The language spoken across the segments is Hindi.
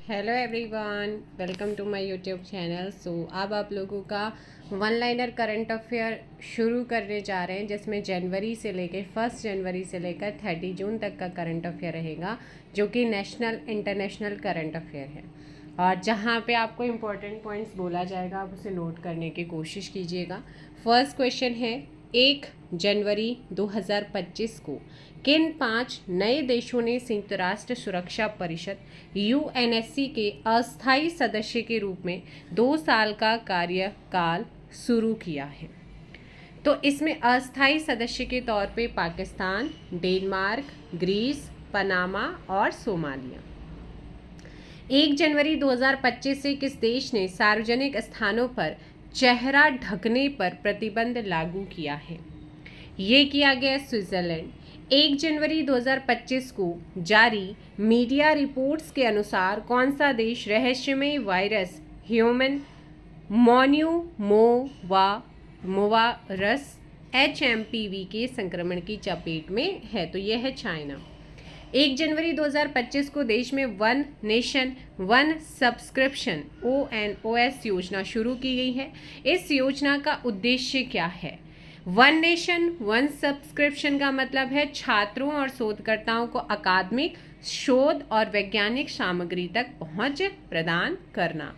Hello everyone, welcome to my YouTube channel. अब आप लोगों का वन लाइनर करंट अफेयर शुरू करने जा रहे हैं, जिसमें जनवरी से लेकर 1 जनवरी से लेकर 30 जून तक का करंट अफेयर रहेगा, जो कि नेशनल इंटरनेशनल करंट अफेयर है। और जहाँ पे आपको इम्पोर्टेंट पॉइंट्स बोला जाएगा, आप उसे नोट करने की कोशिश कीजिएगा। फर्स्ट क्वेश्चन है, 1 जनवरी 2025 को किन 5 नए देशों ने संयुक्त राष्ट्र सुरक्षा परिषद यूएनएससी के अस्थायी सदस्य के रूप में 2 साल का कार्यकाल शुरू किया है? तो इसमें अस्थायी सदस्य के तौर पे पाकिस्तान, डेनमार्क, ग्रीस, पनामा और सोमालिया। 1 जनवरी 2025 से किस देश ने सार्वजनिक स्थानों पर चेहरा ढकने पर प्रतिबंध लागू किया है? ये किया गया स्विट्जरलैंड। 1 जनवरी 2025 को जारी मीडिया रिपोर्ट्स के अनुसार कौन सा देश रहस्यमय वायरस ह्यूमन मोवारस HMPV के संक्रमण की चपेट में है? तो यह है चाइना। 1 जनवरी 2025 को देश में one nation one subscription ONOS योजना शुरू की गई है। इस योजना का उद्देश्य क्या है? वन नेशन वन सब्सक्रिप्शन का मतलब है छात्रों और शोधकर्ताओं को अकादमिक शोध और वैज्ञानिक सामग्री तक पहुंच प्रदान करना।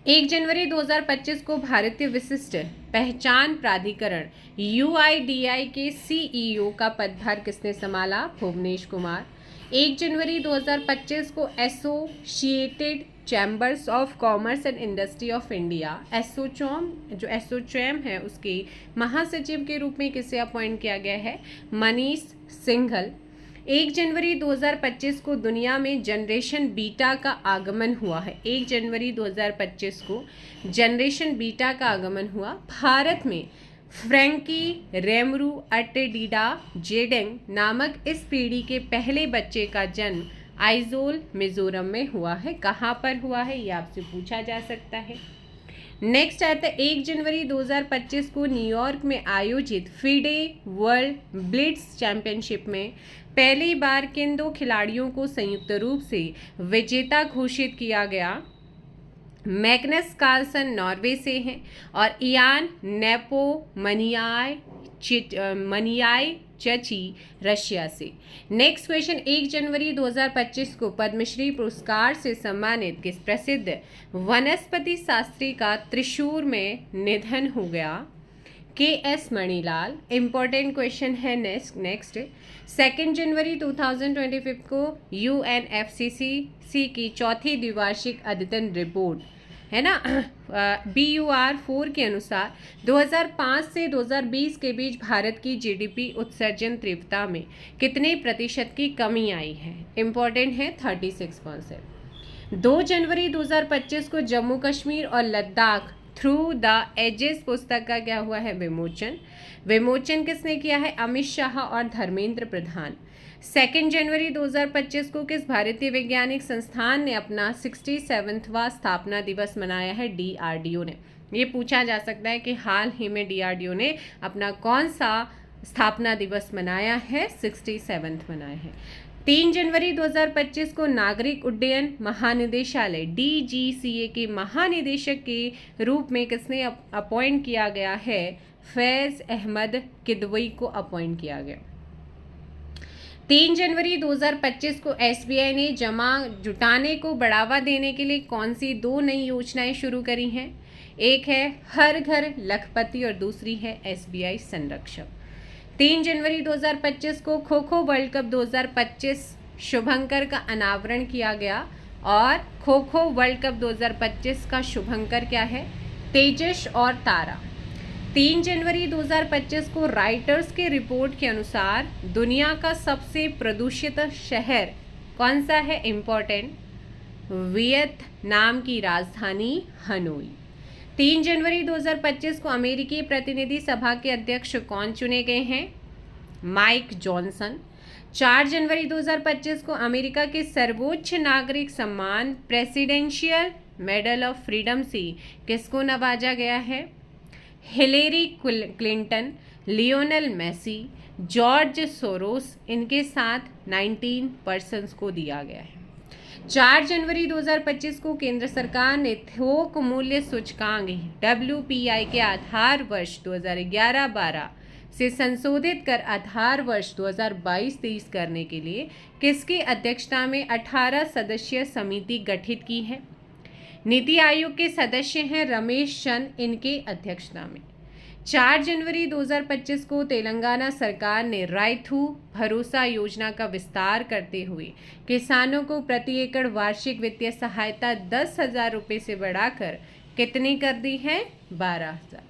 1 जनवरी 2025 को भारतीय विशिष्ट पहचान प्राधिकरण UIDAI के CEO का पदभार किसने संभाला? भुवनेश कुमार। 1 जनवरी 2025 को associated chambers of commerce and industry of India ASSOCHAM है, उसके महासचिव के रूप में किसे अपॉइंट किया गया है? मनीष सिंघल। 1 जनवरी 2025 को दुनिया में जनरेशन बीटा का आगमन हुआ है। 1 जनवरी 2025 को जनरेशन बीटा का आगमन हुआ। भारत में फ्रैंकी रेमरू अटेडिडा जेडेंग नामक इस पीढ़ी के पहले बच्चे का जन्म आइजोल मिजोरम में हुआ है। कहाँ पर हुआ है, ये आपसे पूछा जा सकता है। नेक्स्ट आता है 1 जनवरी 2025 को न्यूयॉर्क में आयोजित FIDE वर्ल्ड ब्लिट्ज चैंपियनशिप में पहली बार किन 2 खिलाड़ियों को संयुक्त रूप से विजेता घोषित किया गया? मैग्नस कार्लसन नॉर्वे से हैं और इयान मनियाई चची रशिया से। नेक्स्ट क्वेश्चन, 1 जनवरी 2025 को पद्मश्री पुरस्कार से सम्मानित किस प्रसिद्ध वनस्पति शास्त्री का त्रिशूर में निधन हो गया? KS मणिलाल। इंपॉर्टेंट क्वेश्चन है नेक्स्ट 2 जनवरी 2025 को UNFCCC की चौथी द्विवार्षिक अद्यतन रिपोर्ट है ना BUR4 के अनुसार 2005 से 2020 के बीच भारत की GDP उत्सर्जन तीव्रता में कितने प्रतिशत की कमी आई है? इंपॉर्टेंट है 36%। 2 जनवरी 2025 को जम्मू कश्मीर और लद्दाख थ्रू द एजेस पुस्तक का क्या हुआ है? विमोचन किसने किया है? अमित शाह और धर्मेंद्र प्रधान। 2 जनवरी 2025 को किस भारतीय वैज्ञानिक संस्थान ने अपना 67वां स्थापना दिवस मनाया है? DRDO ने। ये पूछा जा सकता है कि हाल ही में DRDO ने अपना कौन सा स्थापना दिवस मनाया है? 67वां मनाया है। 3 जनवरी 2025 को नागरिक उड्डयन महानिदेशालय DGCA के महानिदेशक के रूप में किसने अपॉइंट किया गया है? फैज़ अहमद किदवई को अपॉइंट किया गया। 3 जनवरी 2025 को SBI ने जमा जुटाने को बढ़ावा देने के लिए कौन सी 2 नई योजनाएं शुरू करी हैं? एक है हर घर लखपति और दूसरी है SBI संरक्षक। 3 जनवरी 2025 को खो खो वर्ल्ड कप 2025 शुभंकर का अनावरण किया गया और खो खो वर्ल्ड कप 2025 का शुभंकर क्या है? तेजस और तारा। 3 जनवरी 2025 को राइटर्स के रिपोर्ट के अनुसार दुनिया का सबसे प्रदूषित शहर कौन सा है? इंपॉर्टेंट, वियतनाम की राजधानी हनोई। 3 जनवरी 2025 को अमेरिकी प्रतिनिधि सभा के अध्यक्ष कौन चुने गए हैं? Mike Johnson. 4 जनवरी 2025 को अमेरिका के सर्वोच्च नागरिक सम्मान प्रेसिडेंशियल मेडल ऑफ फ्रीडम से किसको नवाजा गया है? Hillary Clinton, Lionel Messi, George Soros, इनके साथ 19 पर्सन्स को दिया गया है। 4 जनवरी 2025 को केंद्र सरकार ने थोक मूल्य सूचकांक WPI के आधार वर्ष 2011-12 से संशोधित कर आधार वर्ष 2022-23 करने के लिए किसकी अध्यक्षता में 18 सदस्यीय समिति गठित की है? नीति आयोग के सदस्य हैं रमेश चंद इनके अध्यक्षता में। 4 जनवरी 2025 को तेलंगाना सरकार ने राइतू भरोसा योजना का विस्तार करते हुए किसानों को प्रति एकड़ वार्षिक वित्तीय सहायता 10,000 रुपये से बढ़ाकर कितनी कर दी है? 12,000।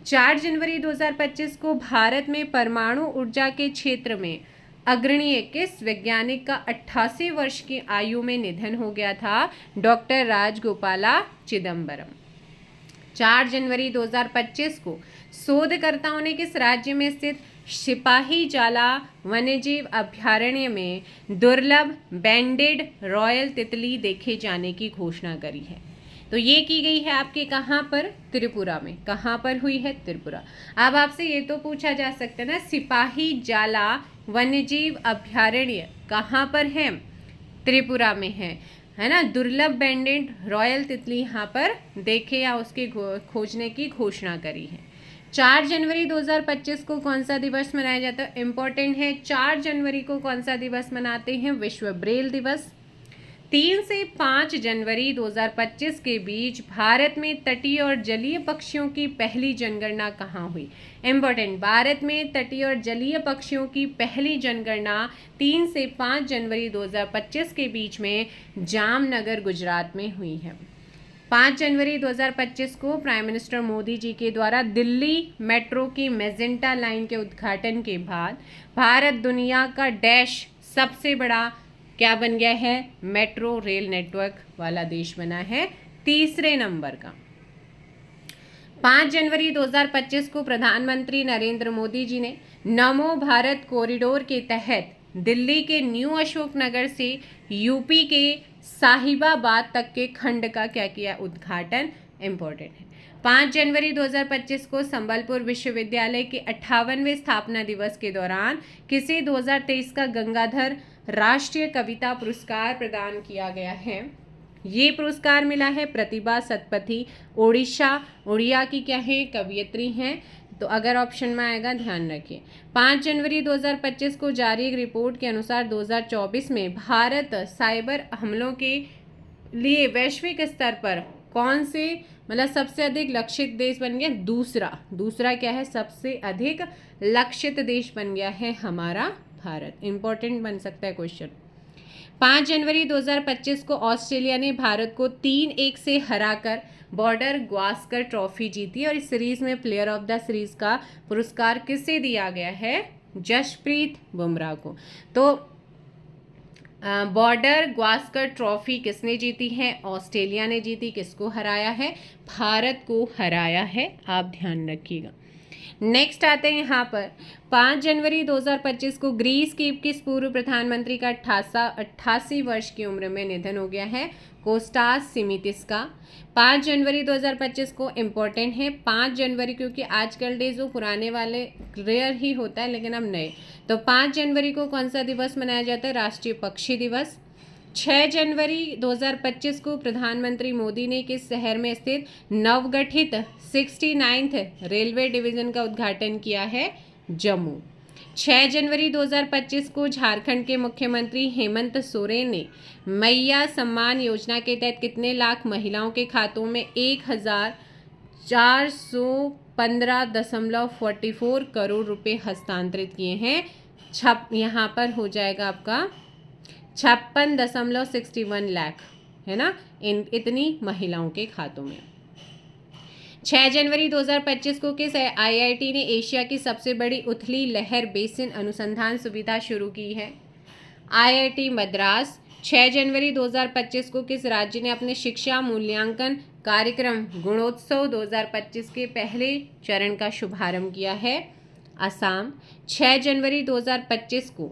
4 जनवरी 2025 को भारत में परमाणु ऊर्जा के क्षेत्र में अग्रणीय किस वैज्ञानिक का 88 वर्ष की आयु में निधन हो गया था? डॉक्टर राजगोपाला चिदम्बरम। 4 जनवरी 2025 को शोधकर्ताओं ने किस राज्य में स्थित सिपाही जाला वन्यजीव अभयारण्य में दुर्लभ बैंडेड रॉयल तितली देखे जाने की घोषणा करी है? तो ये की गई है आपके कहाँ पर? त्रिपुरा में। कहाँ पर हुई है? त्रिपुरा। अब आपसे ये तो पूछा जा सकता है ना, सिपाही जाला वन्यजीव अभयारण्य कहाँ पर है? त्रिपुरा में है ना। दुर्लभ बैंडेड रॉयल तितली यहाँ पर देखे या उसके खोजने की घोषणा करी है। 4 जनवरी 2025 को कौन सा दिवस मनाया जाता है? इम्पोर्टेंट है। 4 जनवरी को कौन सा दिवस मनाते हैं? विश्व ब्रेल दिवस। 3 से 5 जनवरी 2025 के बीच भारत में तटीय और जलीय पक्षियों की पहली जनगणना कहाँ हुई? इम्पोर्टेंट, भारत में तटीय और जलीय पक्षियों की पहली जनगणना 3 से 5 जनवरी 2025 के बीच में जामनगर गुजरात में हुई है। 5 जनवरी 2025 को प्राइम मिनिस्टर मोदी जी के द्वारा दिल्ली मेट्रो की मेजेंटा लाइन के उद्घाटन के बाद भारत दुनिया का डैश सबसे बड़ा क्या बन गया है? मेट्रो रेल नेटवर्क वाला देश बना है, तीसरे नंबर का। 5 जनवरी 2025 को प्रधानमंत्री नरेंद्र मोदी जी ने नमो भारत कॉरिडोर के तहत दिल्ली के न्यू अशोकनगर से यूपी के साहिबाबाद तक के खंड का क्या किया? उद्घाटन। इम्पोर्टेंट है। 5 जनवरी 2025 को संबलपुर विश्वविद्यालय के 58वें स्थापना दिवस के दौरान किसे 2023 का गंगाधर राष्ट्रीय कविता पुरस्कार प्रदान किया गया है? ये पुरस्कार मिला है प्रतिभा सतपथी, उड़िया की क्या है? कवियत्री हैं। तो अगर ऑप्शन में आएगा ध्यान रखिए। 5 जनवरी 2025 को जारी एक रिपोर्ट के अनुसार 2024 में भारत साइबर हमलों के लिए वैश्विक स्तर पर कौन से सबसे अधिक लक्षित देश बन गया? दूसरा क्या है? सबसे अधिक लक्षित देश बन गया है हमारा भारत। इंपॉर्टेंट बन सकता है क्वेश्चन। 5 जनवरी 2025 को ऑस्ट्रेलिया ने भारत को 3-1 से हराकर बॉर्डर गावस्कर ट्रॉफी जीती और इस सीरीज में प्लेयर ऑफ द सीरीज का पुरस्कार किसे दिया गया है? जसप्रीत बुमराह को। तो बॉर्डर गावस्कर ट्रॉफी किसने जीती है? ऑस्ट्रेलिया ने जीती। किसको हराया है? भारत को हराया है। आप ध्यान रखिएगा। नेक्स्ट आते हैं यहाँ पर 5 जनवरी 2025 को ग्रीस के किस पूर्व प्रधानमंत्री का 88 वर्ष की उम्र में निधन हो गया है? कोस्टास सिमितिस का। 5 जनवरी 2025 को इम्पोर्टेंट है। 5 जनवरी क्योंकि आजकल डेज वो पुराने वाले रेयर ही होता है लेकिन अब नए। तो 5 जनवरी को कौन सा दिवस मनाया जाता है? राष्ट्रीय पक्षी दिवस। 6 जनवरी 2025 को प्रधानमंत्री मोदी ने किस शहर में स्थित नवगठित 69th रेलवे डिवीजन का उद्घाटन किया है? जम्मू। 6 जनवरी 2025 को झारखंड के मुख्यमंत्री हेमंत सोरेन ने मैया सम्मान योजना के तहत कितने लाख महिलाओं के खातों में 1,415.44 करोड़ रुपए हस्तांतरित किए हैं? यहाँ पर हो जाएगा आपका 56.61 लाख, है ना, इतनी महिलाओं के खातों में। 6 जनवरी 2025 को किस आईआईटी ने एशिया की सबसे बड़ी उथली लहर बेसिन अनुसंधान सुविधा शुरू की है? आईआईटी मद्रास। 6 जनवरी 2025 को किस राज्य ने अपने शिक्षा मूल्यांकन कार्यक्रम गुणोत्सव 2025 के पहले चरण का शुभारंभ किया है? असम। 6 जनवरी 2025 को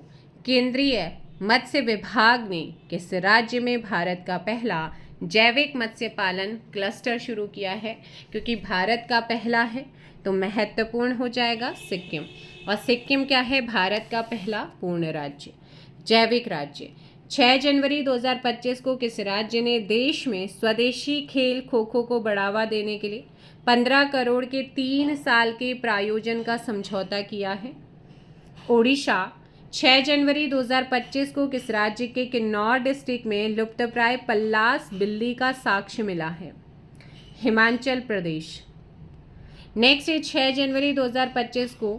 केंद्रीय मत्स्य विभाग ने किस राज्य में भारत का पहला जैविक मत्स्य पालन क्लस्टर शुरू किया है? क्योंकि भारत का पहला है तो महत्वपूर्ण हो जाएगा सिक्किम। और सिक्किम क्या है? भारत का पहला पूर्ण राज्य, जैविक राज्य। 6 जनवरी 2025 को किस राज्य ने देश में स्वदेशी खेल खो खो को बढ़ावा देने के लिए 15 करोड़ के 3 साल के प्रायोजन का समझौता किया है? ओडिशा। 6 जनवरी 2025 को किस राज्य के किन्नौर डिस्ट्रिक्ट में लुप्तप्राय पल्लास बिल्ली का साक्ष्य मिला है? हिमाचल प्रदेश। नेक्स्ट है 6 जनवरी 2025 को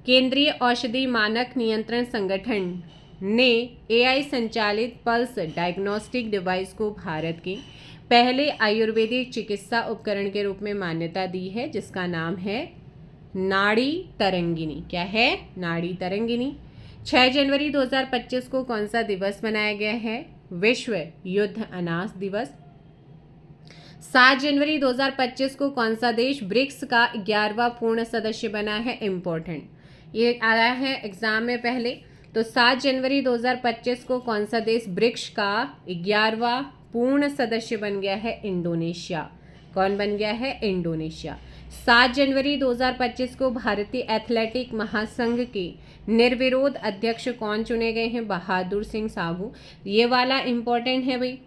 केंद्रीय औषधि मानक नियंत्रण संगठन ने एआई संचालित पल्स डायग्नोस्टिक डिवाइस को भारत के पहले आयुर्वेदिक चिकित्सा उपकरण के रूप में मान्यता दी है, जिसका नाम है नाड़ी तरंगिनी। क्या है? नाड़ी तरंगिनी। 6 जनवरी 2025 को कौन सा दिवस मनाया गया है? विश्व युद्ध अनाथ दिवस। 7 जनवरी 2025 को कौन सा देश ब्रिक्स का 11वां पूर्ण सदस्य बना है? इम्पोर्टेंट, ये आया है एग्जाम में पहले। तो 7 जनवरी 2025 को कौन सा देश ब्रिक्स का 11वां पूर्ण सदस्य बन गया है? इंडोनेशिया। कौन बन गया है? इंडोनेशिया। 7 जनवरी 2025 को भारतीय एथलेटिक महासंघ के निर्विरोध अध्यक्ष कौन चुने गए हैं? बहादुर सिंह साहू। ये वाला इंपॉर्टेंट है भाई।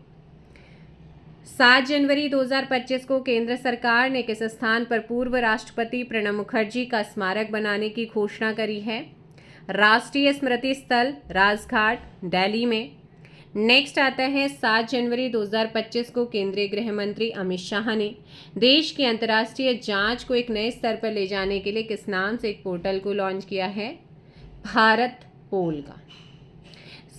7 जनवरी 2025 को केंद्र सरकार ने किस स्थान पर पूर्व राष्ट्रपति प्रणब मुखर्जी का स्मारक बनाने की घोषणा करी है? राष्ट्रीय स्मृति स्थल राजघाट, दिल्ली में। नेक्स्ट आता है 7 जनवरी 2025 को केंद्रीय गृह मंत्री अमित शाह ने देश की अंतर्राष्ट्रीय जांच को एक नए स्तर पर ले जाने के लिए किस नाम से एक पोर्टल को लॉन्च किया है? भारत पोल का।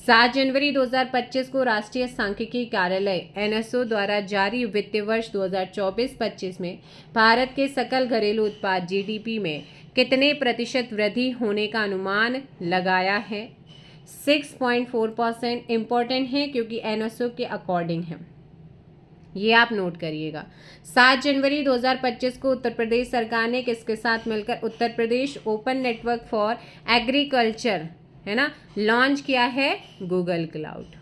7 जनवरी 2025 को राष्ट्रीय सांख्यिकी कार्यालय एनएसओ द्वारा जारी वित्तीय वर्ष 2024-25 में भारत के सकल घरेलू उत्पाद जीडीपी में कितने प्रतिशत वृद्धि होने का अनुमान लगाया है? 6.4%। इम्पॉर्टेंट है क्योंकि एनएसओ के अकॉर्डिंग है, ये आप नोट करिएगा। 7 जनवरी 2025 को उत्तर प्रदेश सरकार ने किसके साथ मिलकर Uttar Pradesh open network for agriculture, है ना, लॉन्च किया है? Google cloud.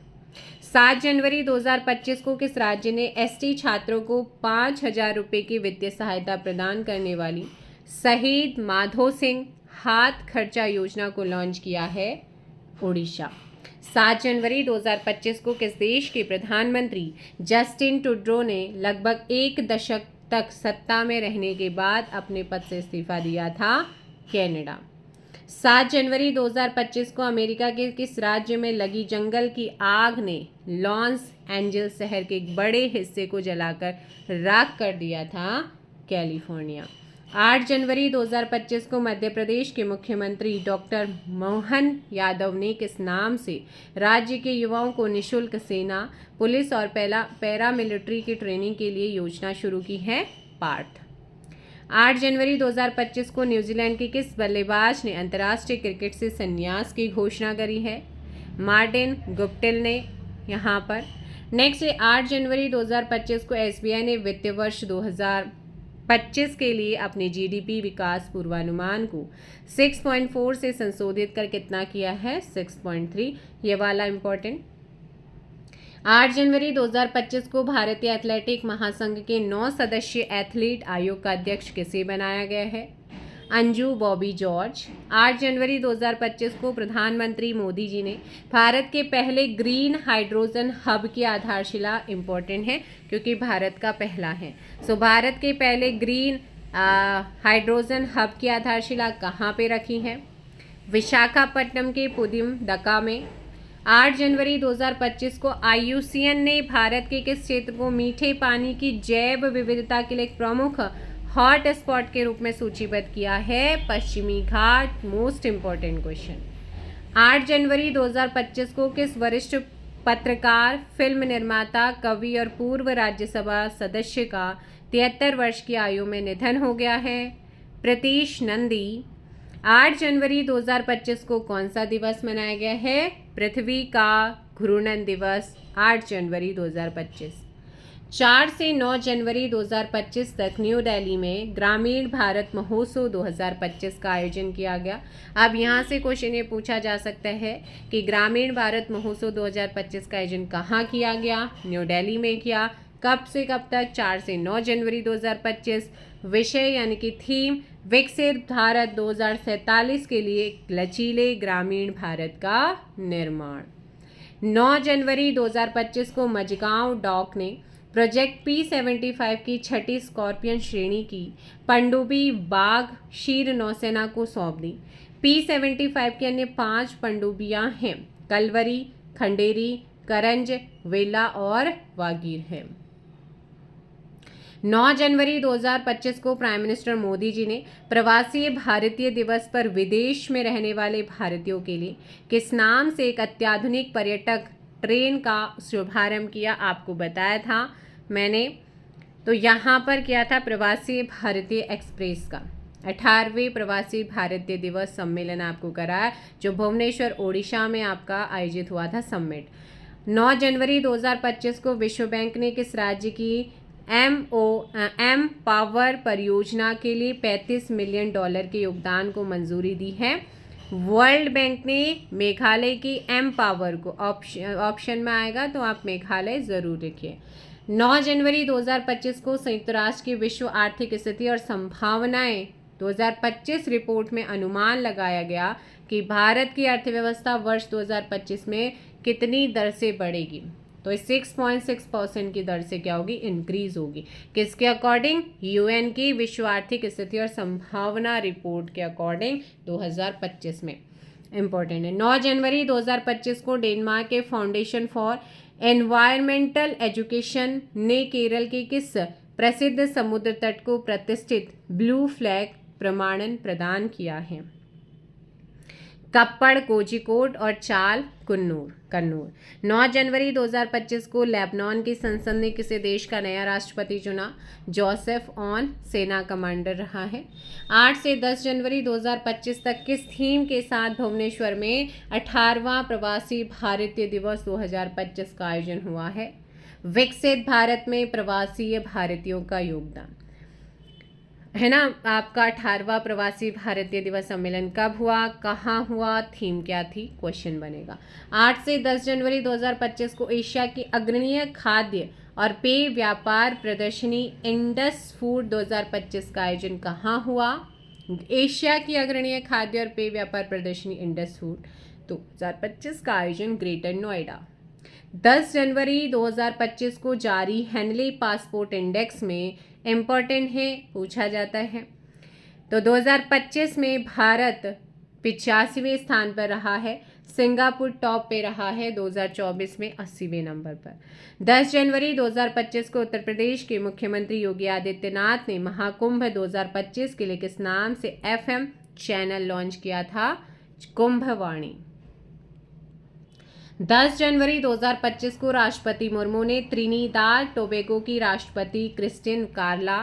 7 जनवरी 2025 को किस राज्य ने एसटी छात्रों को 5,000 रुपये की वित्तीय सहायता प्रदान करने वाली शहीद माधो सिंह हाथ खर्चा योजना को लॉन्च किया है? ओडिशा। 7 जनवरी 2025 को किस देश के प्रधानमंत्री जस्टिन ट्रूडो ने लगभग 1 दशक तक सत्ता में रहने के बाद अपने पद से इस्तीफा दिया था? कनाडा। 7 जनवरी 2025 को अमेरिका के किस राज्य में लगी जंगल की आग ने लॉस एंजल्स शहर के एक बड़े हिस्से को जलाकर राख कर दिया था? कैलिफोर्निया। 8 जनवरी 2025 को मध्य प्रदेश के मुख्यमंत्री डॉक्टर मोहन यादव ने किस नाम से राज्य के युवाओं को निःशुल्क सेना, पुलिस और पैरामिलिट्री की ट्रेनिंग के लिए योजना शुरू की है? पार्थ। 8 जनवरी 2025 को न्यूजीलैंड के किस बल्लेबाज ने अंतर्राष्ट्रीय क्रिकेट से संन्यास की घोषणा करी है? मार्टिन गुप्टिल ने यहाँ पर। नेक्स्ट 8 जनवरी 2025 को एसबीआई ने वित्तीय वर्ष 2025 के लिए अपने जीडीपी विकास पूर्वानुमान को 6.4 से संशोधित कर कितना किया है? 6.3। ये वाला इम्पोर्टेंट। 8 जनवरी 2025 को भारतीय एथलेटिक महासंघ के 9 सदस्यीय एथलीट आयोग का अध्यक्ष किसे बनाया गया है? अंजू बॉबी जॉर्ज। 8 जनवरी 2025 को प्रधानमंत्री मोदी जी ने भारत के पहले ग्रीन हाइड्रोजन हब की आधारशिला, इम्पोर्टेंट है क्योंकि भारत का पहला है, सो भारत के पहले ग्रीन हाइड्रोजन हब की आधारशिला कहाँ पे रखी है? विशाखापट्टनम के पुदिमदक्का में। 8 जनवरी 2025 को IUCN ने भारत के किस क्षेत्र को मीठे पानी की जैव विविधता के लिए एक प्रमुख हॉट स्पॉट के रूप में सूचीबद्ध किया है? Paschimi Ghat. Most important question. 8 जनवरी 2025 को किस वरिष्ठ पत्रकार, फिल्म निर्माता, कवि और पूर्व राज्यसभा सदस्य का 73 वर्ष की आयु में निधन हो गया है? प्रीतीश नंदी। 8 जनवरी 2025 को कौन सा दिवस मनाया गया है? पृथ्वी का घूर्णन दिवस। 8 जनवरी 2025। 4 से 9 जनवरी 2025 तक न्यू दिल्ली में ग्रामीण भारत महोत्सव 2025 का आयोजन किया गया। अब यहाँ से क्वेश्चन ये पूछा जा सकता है कि ग्रामीण भारत महोत्सव 2025 का आयोजन कहाँ किया गया? न्यू दिल्ली में किया। कब से कब तक? 4 से 9 जनवरी 2025। विषय यानी कि थीम विकसित भारत 2047 के लिए लचीले ग्रामीण भारत का निर्माण। 9 जनवरी 2025 को मझगांव डॉक ने प्रोजेक्ट P-75 की छठी स्कॉर्पियन श्रेणी की पनडुब्बी बाघ शीर नौसेना को सौंप दी। P-75 की अन्य 5 पनडुब्बियां हैं कलवरी, खंडेरी, करंज, वेला और वागीर है। 9 जनवरी 2025 को प्राइम मिनिस्टर मोदी जी ने प्रवासी भारतीय दिवस पर विदेश में रहने वाले भारतीयों के लिए किस नाम से एक अत्याधुनिक पर्यटक ट्रेन का शुभारंभ किया, आपको बताया था मैंने। तो यहाँ पर किया था प्रवासी भारतीय एक्सप्रेस का 18वें प्रवासी भारतीय दिवस सम्मेलन आपको कराया, जो भुवनेश्वर ओडिशा में आपका आयोजित हुआ था समिट। 9 जनवरी 2025 को विश्व बैंक ने किस राज्य की एम पावर परियोजना के लिए $35 मिलियन के योगदान को मंजूरी दी है? वर्ल्ड बैंक ने मेघालय की एम पावर को ऑप्शन में आएगा तो आप मेघालय ज़रूर लिखिए। 9 जनवरी 2025 को संयुक्त राष्ट्र की विश्व आर्थिक स्थिति और संभावनाएं 2025 रिपोर्ट में अनुमान लगाया गया कि भारत की अर्थव्यवस्था वर्ष 2025 में कितनी दर से बढ़ेगी? तो 6.6% की दर से क्या होगी? इंक्रीज होगी। किसके अकॉर्डिंग? यूएन की विश्व आर्थिक स्थिति और संभावना रिपोर्ट के अकॉर्डिंग 2025 में। इम्पोर्टेंट है। 9 जनवरी 2025 को डेनमार्क के फाउंडेशन फॉर एनवायरमेंटल एजुकेशन ने केरल के किस प्रसिद्ध समुद्र तट को प्रतिष्ठित ब्लू फ्लैग प्रमाणन प्रदान किया है? कप्पड़, कोझिकोड और चाल कन्नूर। 9 जनवरी 2025 को लेबनान की संसद ने किसी देश का नया राष्ट्रपति चुना? जोसेफ ऑन सेना कमांडर रहा है। 8 से 10 जनवरी 2025 तक किस थीम के साथ भुवनेश्वर में 18वां प्रवासी भारतीय दिवस 2025 का आयोजन हुआ है? विकसित भारत में प्रवासी भारतीयों का योगदान, है ना। आपका 18वां प्रवासी भारतीय दिवस सम्मेलन कब हुआ, कहाँ हुआ, थीम क्या थी? क्वेश्चन बनेगा। 8 से 10 जनवरी 2025 को एशिया की अग्रणीय खाद्य और पेय व्यापार प्रदर्शनी इंडस फूड 2025 का आयोजन कहाँ हुआ? एशिया की अग्रणीय खाद्य और पेय व्यापार प्रदर्शनी इंडस फूड 2025 का आयोजन ग्रेटर नोएडा। 10 जनवरी 2025 को जारी हेनली पासपोर्ट इंडेक्स में इम्पोर्टेंट है, पूछा जाता है। तो 2025 में भारत 85वें स्थान पर रहा है, सिंगापुर टॉप पे रहा है 2024 में 80वें नंबर पर। 10 जनवरी 2025 को उत्तर प्रदेश के मुख्यमंत्री योगी आदित्यनाथ ने महाकुंभ 2025 के लिए किस नाम से FM चैनल लॉन्च किया था? कुंभवाणी। 10 जनवरी 2025 को राष्ट्रपति मुर्मू ने त्रिनिदाद टोबैगो की राष्ट्रपति क्रिस्टिन कार्ला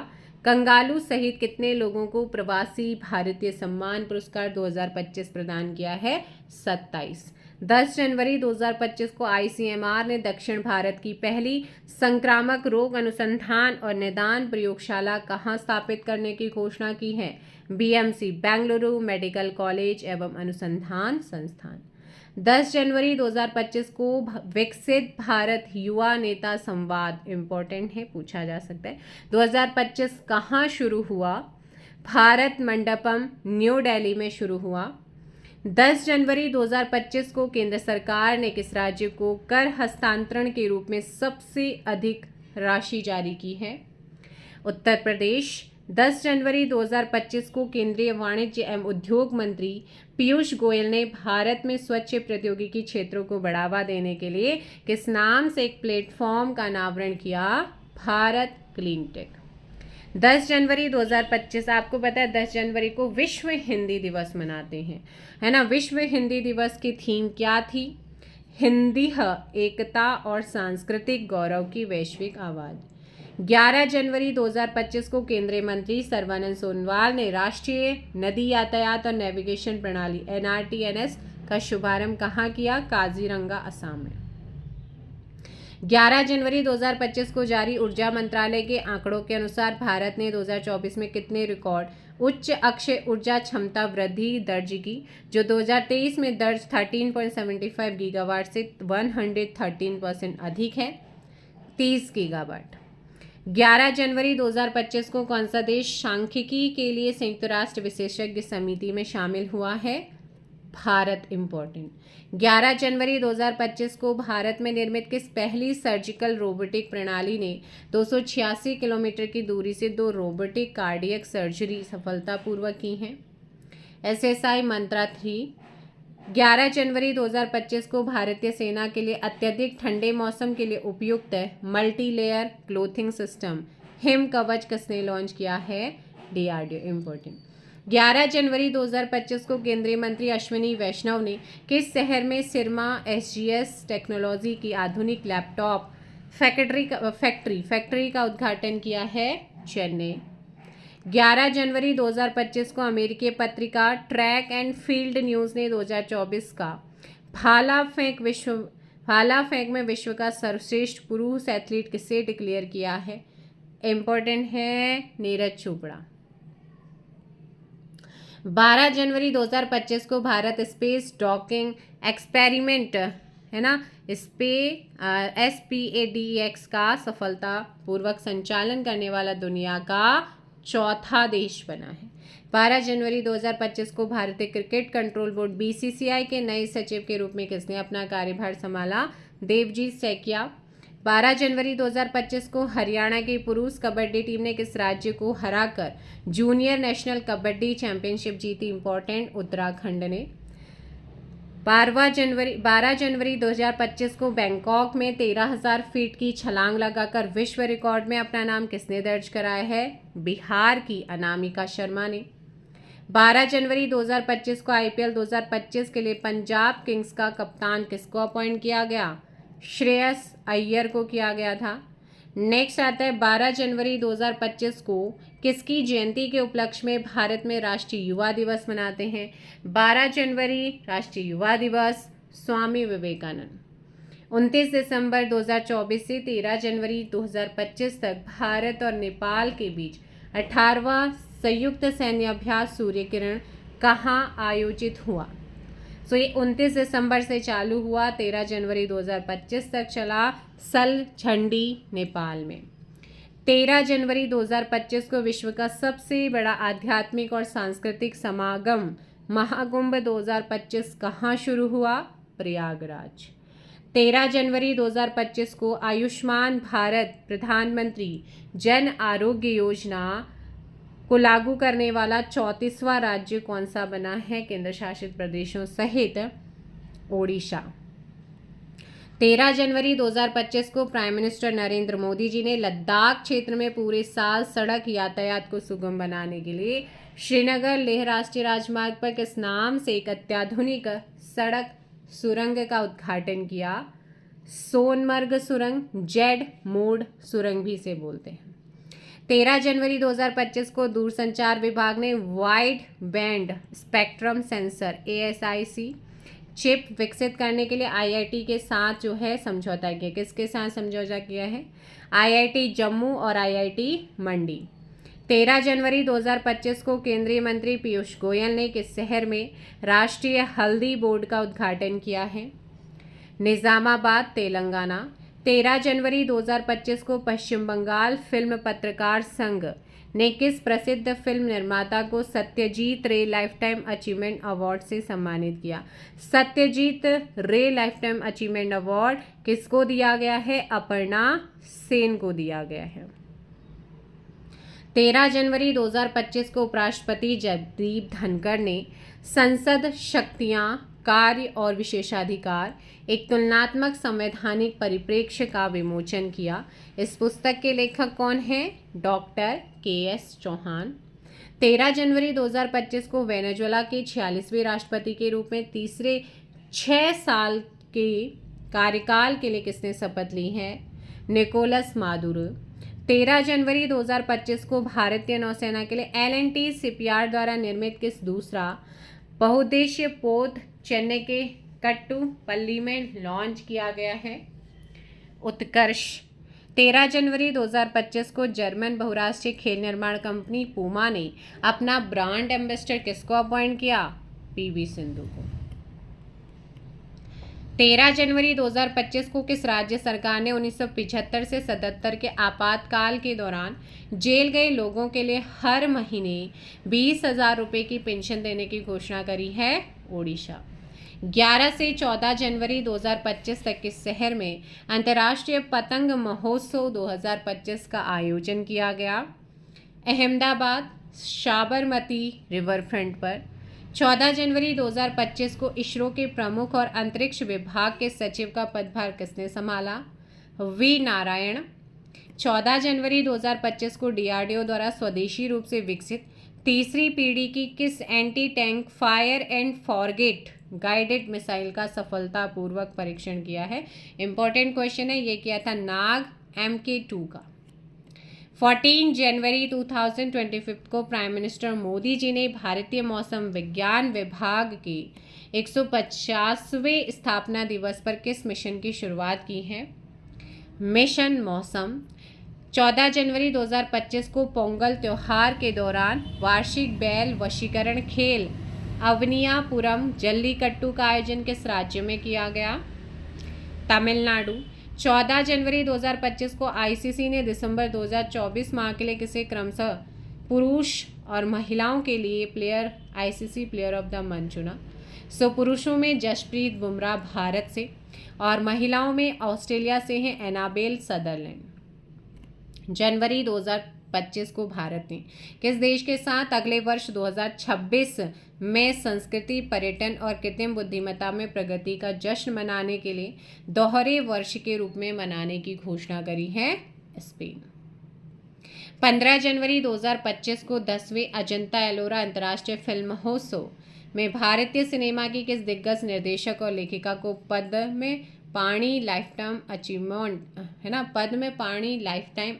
कंगालू सहित कितने लोगों को प्रवासी भारतीय सम्मान पुरस्कार 2025 प्रदान किया है? 27। 10 जनवरी 2025 को ICMR ने दक्षिण भारत की पहली संक्रामक रोग अनुसंधान और निदान प्रयोगशाला कहाँ स्थापित करने की घोषणा की है? BMC बेंगलुरु मेडिकल कॉलेज एवं अनुसंधान संस्थान। 10 जनवरी 2025 को विकसित भारत युवा नेता संवाद इम्पोर्टेंट है, पूछा जा सकता है। 2025 कहाँ शुरू हुआ? भारत मंडपम न्यू दिल्ली में शुरू हुआ। 10 जनवरी 2025 को केंद्र सरकार ने किस राज्य को कर हस्तांतरण के रूप में सबसे अधिक राशि जारी की है? उत्तर प्रदेश। 10 जनवरी 2025 को केंद्रीय वाणिज्य एवं उद्योग मंत्री पीयूष गोयल ने भारत में स्वच्छ प्रौद्योगिकी क्षेत्रों को बढ़ावा देने के लिए किस नाम से एक प्लेटफॉर्म का अनावरण किया? Bharat clean take. 10 जनवरी 2025 आपको पता है 10 जनवरी को विश्व हिंदी दिवस मनाते हैं, है ना। विश्व हिंदी दिवस की थीम क्या थी? हिंदी एकता और सांस्कृतिक गौरव की वैश्विक आवाज़। 11 जनवरी 2025 को केंद्रीय मंत्री सर्बानंद सोनोवाल ने राष्ट्रीय नदी यातायात और नेविगेशन प्रणाली NRTNS का शुभारंभ कहाँ किया? काजीरंगा, असम में। 11 जनवरी 2025 को जारी ऊर्जा मंत्रालय के आंकड़ों के अनुसार भारत ने 2024 में कितने रिकॉर्ड उच्च अक्षय ऊर्जा क्षमता वृद्धि दर्ज की, जो 2023 में दर्ज 13.75 गीगावाट से 113% अधिक है, 30 गीगावाट। 11 जनवरी 2025 को कौन सा देश सांख्यिकी के लिए संयुक्त राष्ट्र विशेषज्ञ समिति में शामिल हुआ है? भारत इम्पोर्टेंट। 11 जनवरी 2025 को भारत में निर्मित किस पहली सर्जिकल रोबोटिक प्रणाली ने 286 किलोमीटर की दूरी से 2 रोबोटिक कार्डियक सर्जरी सफलतापूर्वक की हैं? SSI मंत्रा 3। 11 जनवरी 2025 को भारतीय सेना के लिए अत्यधिक ठंडे मौसम के लिए उपयुक्त multi layer clothing system him कवच किसने लॉन्च किया है? DRDO important. 11 जनवरी 2025 को केंद्रीय मंत्री अश्विनी वैष्णव ने किस शहर में सिरमा SGS टेक्नोलॉजी की आधुनिक लैपटॉप फैक्ट्री का उद्घाटन किया है? चेन्नई। 11 जनवरी 2025 को अमेरिकी पत्रिका ट्रैक एंड फील्ड न्यूज़ ने 2024 का भाला फेंक में विश्व का सर्वश्रेष्ठ पुरुष एथलीट किसे डिक्लेयर किया है? इम्पोर्टेंट है नीरज चोपड़ा। 12 जनवरी 2025 को भारत स्पेस डॉकिंग एक्सपेरिमेंट है ना SPADX का सफलतापूर्वक संचालन करने वाला दुनिया का चौथा देश बना है। 12 जनवरी 2025 को भारतीय क्रिकेट कंट्रोल बोर्ड BCCI के नए सचिव के रूप में किसने अपना कार्यभार संभाला? देवजीत सैकिया। 12 जनवरी 2025 को हरियाणा की पुरुष कबड्डी टीम ने किस राज्य को हराकर जूनियर नेशनल कबड्डी चैंपियनशिप जीती? इम्पोर्टेंट उत्तराखंड ने। 12 जनवरी 2025 को बैंकॉक में 13,000 फीट की छलांग लगाकर विश्व रिकॉर्ड में अपना नाम किसने दर्ज कराया है? बिहार की अनामिका शर्मा ने। 12 जनवरी 2025 को IPL 2025 के लिए पंजाब किंग्स का कप्तान किसको अपॉइंट किया गया? श्रेयस अय्यर को किया गया था। नेक्स्ट आता है 12 जनवरी 2025 को किसकी जयंती के उपलक्ष्य में भारत में राष्ट्रीय युवा दिवस मनाते हैं? 12 जनवरी राष्ट्रीय युवा दिवस स्वामी विवेकानंद। 29 दिसंबर 2024 से 13 जनवरी 2025 तक भारत और नेपाल के बीच 18वां संयुक्त सैन्य अभ्यास सूर्य किरण कहाँ आयोजित हुआ? सो ये 29 दिसंबर से चालू हुआ, 13 जनवरी 2025 तक चला सलझंडी नेपाल में। 13 जनवरी 2025 को विश्व का सबसे बड़ा आध्यात्मिक और सांस्कृतिक समागम महाकुंभ 2025 कहाँ शुरू हुआ? प्रयागराज। 13 जनवरी 2025 को आयुष्मान भारत प्रधानमंत्री जन आरोग्य योजना को लागू करने वाला 34वां राज्य कौन सा बना है? केंद्र शासित प्रदेशों सहित ओडिशा। 13 जनवरी 2025 को प्राइम मिनिस्टर नरेंद्र मोदी जी ने लद्दाख क्षेत्र में पूरे साल सड़क यातायात को सुगम बनाने के लिए श्रीनगर लेह राष्ट्रीय राजमार्ग पर किस नाम से एक अत्याधुनिक सड़क सुरंग का उद्घाटन किया? सोनमर्ग सुरंग, जेड मोड सुरंग भी इसे बोलते हैं। 13 जनवरी 2025 को दूरसंचार विभाग ने wide band spectrum sensor ASIC chip विकसित करने के लिए IIT के साथ जो है समझौता किया। किसके साथ समझौता किया है? IIT जम्मू और IIT मंडी। 13 जनवरी 2025 को केंद्रीय मंत्री पीयूष गोयल ने किस शहर में राष्ट्रीय हल्दी बोर्ड का उद्घाटन किया है? निजामाबाद, तेलंगाना। 13 जनवरी 2025 को पश्चिम बंगाल फिल्म पत्रकार संघ ने किस प्रसिद्ध फिल्म निर्माता को सत्यजीत रे लाइफटाइम अचीवमेंट अवार्ड से सम्मानित किया? सत्यजीत रे लाइफटाइम अचीवमेंट अवार्ड किसको दिया गया है? अपर्णा सेन को दिया गया है। 13 जनवरी 2025 को उपराष्ट्रपति जगदीप धनखड़ ने संसद शक्तियां, कार्य और विशेषाधिकार एक तुलनात्मक संवैधानिक परिप्रेक्ष्य का विमोचन किया। इस पुस्तक के लेखक कौन हैं? Doctor KS Chauhan. 13 जनवरी 2025 को वेनेजुएला के 46वें राष्ट्रपति के रूप में तीसरे 6 साल के कार्यकाल के लिए किसने शपथ ली है? Nicolas Maduro. 13 जनवरी 2025 को भारतीय नौसेना के लिए L&T शिपयार्ड द्वारा निर्मित किस दूसरा बहुउद्देशीय पोत चेन्नई के कट्टुपल्ली में लॉन्च किया गया है? उत्कर्ष। 13 जनवरी 2025 को जर्मन बहुराष्ट्रीय खेल निर्माण कंपनी पूमा ने अपना ब्रांड एम्बेसडर किसको अपॉइंट किया? PV सिंधु को। 13 जनवरी 2025 को किस राज्य सरकार ने 1975 से 77 के आपातकाल के दौरान जेल गए लोगों के लिए हर महीने 20,000 रुपये की पेंशन देने की घोषणा करी है? ओडिशा। 11 से 14 जनवरी 2025 तक किस शहर में अंतर्राष्ट्रीय पतंग महोत्सव 2025 का आयोजन किया गया? अहमदाबाद, साबरमती रिवर फ्रंट पर। 14 जनवरी 2025 को इसरो के प्रमुख और अंतरिक्ष विभाग के सचिव का पदभार किसने संभाला? वी नारायण। 14 जनवरी 2025 को डीआरडीओ द्वारा स्वदेशी रूप से विकसित तीसरी पीढ़ी की किस anti tank fire and forget guided missile का सफलतापूर्वक परीक्षण किया है? इंपॉर्टेंट क्वेश्चन है, ये किया था नाग MK2 का। 14 जनवरी 2025 को प्राइम मिनिस्टर मोदी जी ने भारतीय मौसम विज्ञान विभाग के 150वें स्थापना दिवस पर किस मिशन की शुरुआत की है? मिशन मौसम। 14 जनवरी 2025 को पोंगल त्योहार के दौरान वार्षिक बैल वशीकरण खेल अवनियापुरम जल्लीकट्टू का आयोजन किस राज्य में किया गया? तमिलनाडु। 14 जनवरी 2025 को आईसीसी ने दिसंबर 2024 माह के लिए किसे क्रमशः पुरुष और महिलाओं के लिए player ICC player of the month चुना? पुरुषों में जसप्रीत बुमराह भारत से और महिलाओं में ऑस्ट्रेलिया से हैं एनाबेल सदरलैंड। जनवरी 2025 को भारत ने किस देश के साथ अगले वर्ष 2026 में संस्कृति, पर्यटन और कृत्रिम बुद्धिमत्ता में प्रगति का जश्न मनाने के लिए दोहरे वर्ष के रूप में मनाने की घोषणा करी है? स्पेन। 15 जनवरी 2025 को 10वें अजंता एलोरा अंतर्राष्ट्रीय फिल्म महोत्सव में भारतीय सिनेमा की किस दिग्गज निर्देशक और लेखिका को पद्म पाणि लाइफटाइम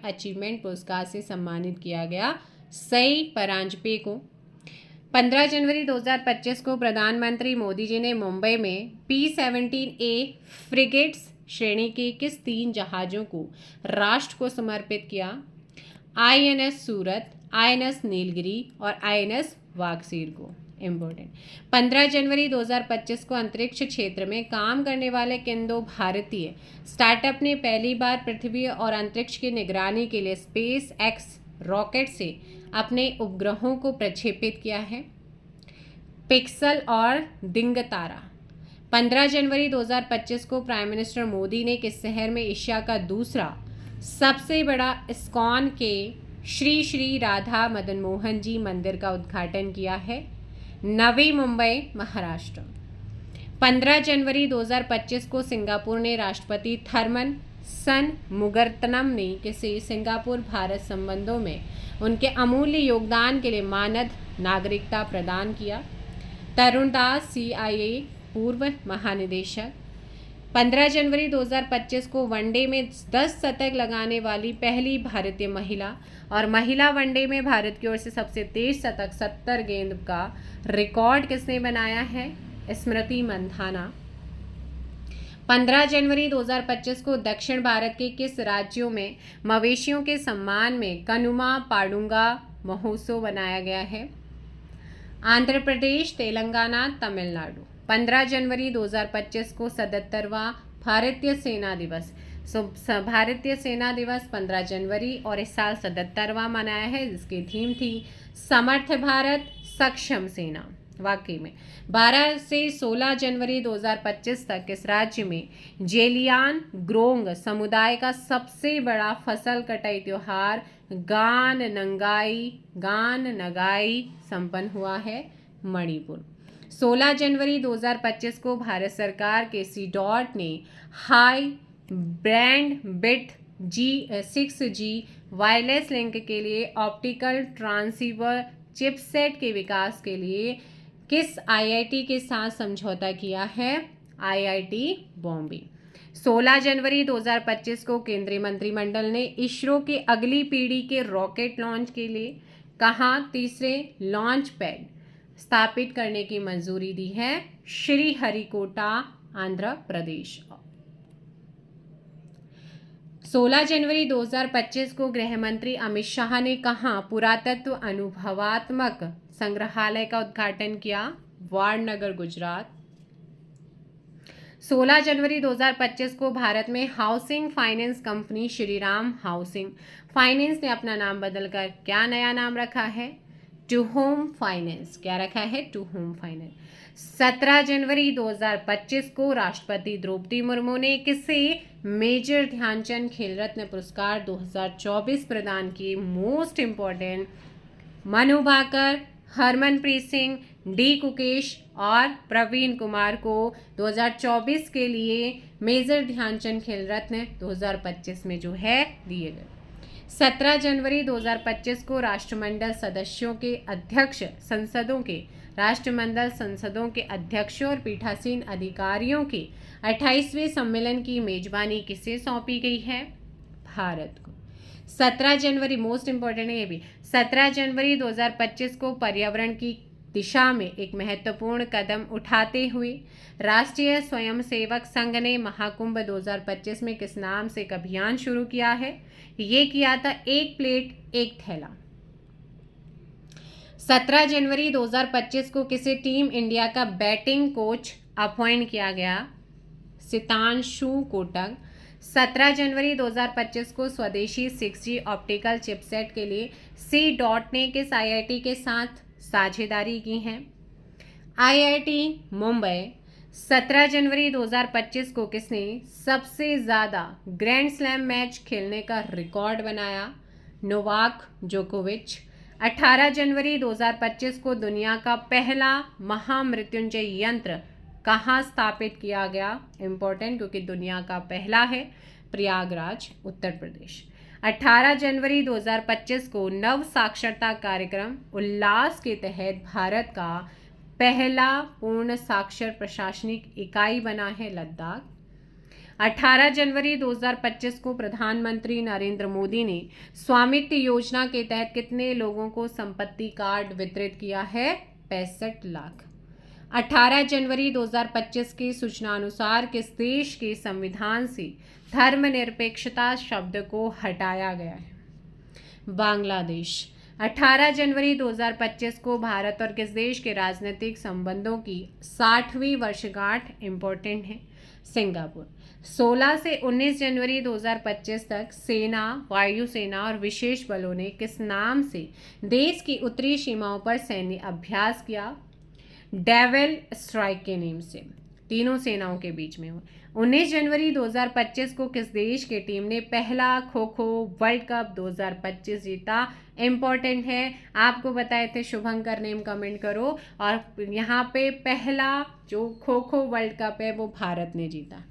अचीवमेंट पुरस्कार से सम्मानित किया गया? सई परांजपे को। 15 जनवरी 2025 को प्रधानमंत्री मोदी जी ने मुंबई में P-17A फ्रिगेट्स श्रेणी के किस 3 जहाज़ों को राष्ट्र को समर्पित किया? INS सूरत, INS नीलगिरी और INS वागसीर को। इम्पोर्टेंट। 15 जनवरी 2025 को अंतरिक्ष क्षेत्र में काम करने वाले किन 2 भारतीय स्टार्टअप ने पहली बार पृथ्वी और अंतरिक्ष की निगरानी के लिए स्पेस एक्स रॉकेट से अपने उपग्रहों को प्रक्षेपित किया है? पिक्सल और दिंगतारा। 15 जनवरी 2025 को प्राइम मिनिस्टर मोदी ने किस शहर में एशिया का दूसरा सबसे बड़ा इस्कॉन के श्री श्री राधा मदन मोहन जी मंदिर का उद्घाटन किया है? नवी मुंबई, महाराष्ट्र। 15 जनवरी 2025 को सिंगापुर ने राष्ट्रपति थरमन शनमुगारत्नम ने किसे सिंगापुर भारत संबंधों में उनके अमूल्य योगदान के लिए मानद नागरिकता प्रदान किया? तरुण दास, CIA पूर्व महानिदेशक। 15 जनवरी 2025 को वनडे में 10 शतक लगाने वाली पहली भारतीय महिला और महिला वनडे में भारत की ओर से सबसे तेज शतक 70 गेंद का रिकॉर्ड किसने बनाया है? स्मृति मंधाना। 15 जनवरी 2025 को दक्षिण भारत के किस राज्यों में मवेशियों के सम्मान में कनुमा पाडुंगा महोत्सव बनाया गया है? आंध्र प्रदेश, तेलंगाना, तमिलनाडु। 15 जनवरी 2025 को 77वां भारतीय सेना दिवस। भारतीय सेना दिवस 15 जनवरी और इस साल 77वां मनाया है, जिसकी थीम थी समर्थ भारत सक्षम सेना। वाकई में 12 से 16 जनवरी 2025 तक इस राज्य में जेलियान ग्रोंग समुदाय का सबसे बड़ा फसल कटाई त्योहार गान नगाई संपन्न हुआ है? मणिपुर। 16 जनवरी 2025 को भारत सरकार के CDOT ने high brand bit 6G wireless link के लिए ऑप्टिकल ट्रांसीवर चिपसेट के विकास के लिए किस IIT के साथ समझौता किया है? IIT बॉम्बे। 16 जनवरी 2025 को केंद्रीय मंत्रिमंडल ने इसरो की अगली पीढ़ी के रॉकेट लॉन्च के लिए कहाँ तीसरे लॉन्च पैड स्थापित करने की मंजूरी दी है? श्रीहरिकोटा, आंध्र प्रदेश। 16 जनवरी 2025 को गृह मंत्री अमित शाह ने कहाँ पुरातत्व अनुभवात्मक संग्रहालय का उद्घाटन किया? वारनगर, गुजरात। 16 जनवरी 2025 को भारत में housing finance company Shriram Housing Finance ने अपना नाम बदलकर क्या नया नाम रखा है? Truhome Finance. क्या रखा है? Truhome finance. 17 जनवरी 2025 को राष्ट्रपति द्रौपदी मुर्मू ने किसे मेजर ध्यानचंद खेल रत्न पुरस्कार 2024 प्रदान किए? Most important, Manu Bhaker, Harmanpreet Singh, D Gukesh और प्रवीण कुमार को 2024 के लिए मेजर ध्यानचंद खेल रत्न 2025 में जो है दिए गए। 17 जनवरी 2025 को राष्ट्रमंडल सदस्यों के अध्यक्ष संसदों के राष्ट्रमंडल संसदों के अध्यक्षों और पीठासीन अधिकारियों के 28वें सम्मेलन की मेजबानी किसे सौंपी गई है? भारत को। 17 जनवरी मोस्ट इंपॉर्टेंट है ये भी। 17 जनवरी 2025 को पर्यावरण की दिशा में एक महत्वपूर्ण कदम उठाते हुए राष्ट्रीय स्वयंसेवक संघ ने महाकुंभ 2025 में किस नाम से एक अभियान शुरू किया है? ये किया था एक प्लेट एक थैला। 17 जनवरी 2025 को किसे टीम इंडिया का बैटिंग कोच अपॉइंट किया गया? सितांशु कोटक। 17 जनवरी 2025 को स्वदेशी 6G ऑप्टिकल चिपसेट के लिए C.DOT ने किस IIT के साथ साझेदारी की है? IIT मुंबई। 17 जनवरी 2025 को किसने सबसे ज़्यादा ग्रैंड स्लैम मैच खेलने का रिकॉर्ड बनाया? नोवाक जोकोविच। 18 जनवरी 2025 को दुनिया का पहला महामृत्युंजय यंत्र कहाँ स्थापित किया गया? इम्पोर्टेंट, क्योंकि दुनिया का पहला है, प्रयागराज, उत्तर प्रदेश। 18 जनवरी 2025 को नव साक्षरता कार्यक्रम उल्लास के तहत भारत का पहला पूर्ण साक्षर प्रशासनिक इकाई बना है लद्दाख। 18 जनवरी 2025 को प्रधानमंत्री नरेंद्र मोदी ने स्वामित्व योजना के तहत कितने लोगों को संपत्ति कार्ड वितरित किया है? 65 लाख। 18 जनवरी 2025 की सूचना अनुसार किस देश के संविधान से धर्मनिरपेक्षता शब्द को हटाया गया है? बांग्लादेश। 18 जनवरी 2025 को भारत और किस देश के राजनीतिक संबंधों की 60वीं वर्षगांठ इम्पोर्टेंट है? सिंगापुर। 16 से 19 जनवरी 2025 तक सेना, वायुसेना और विशेष बलों ने किस नाम से देश की उत्तरी सीमाओं पर सैन्य अभ्यास किया? डेविल स्ट्राइक के नेम से, तीनों सेनाओं के बीच में। 19 जनवरी 2025 को किस देश की टीम ने पहला खो खो वर्ल्ड कप 2025 जीता? इम्पोर्टेंट है, आपको बताए थे, शुभंकर नेम कमेंट करो। और यहाँ पे पहला जो खो खो वर्ल्ड कप है वो भारत ने जीता।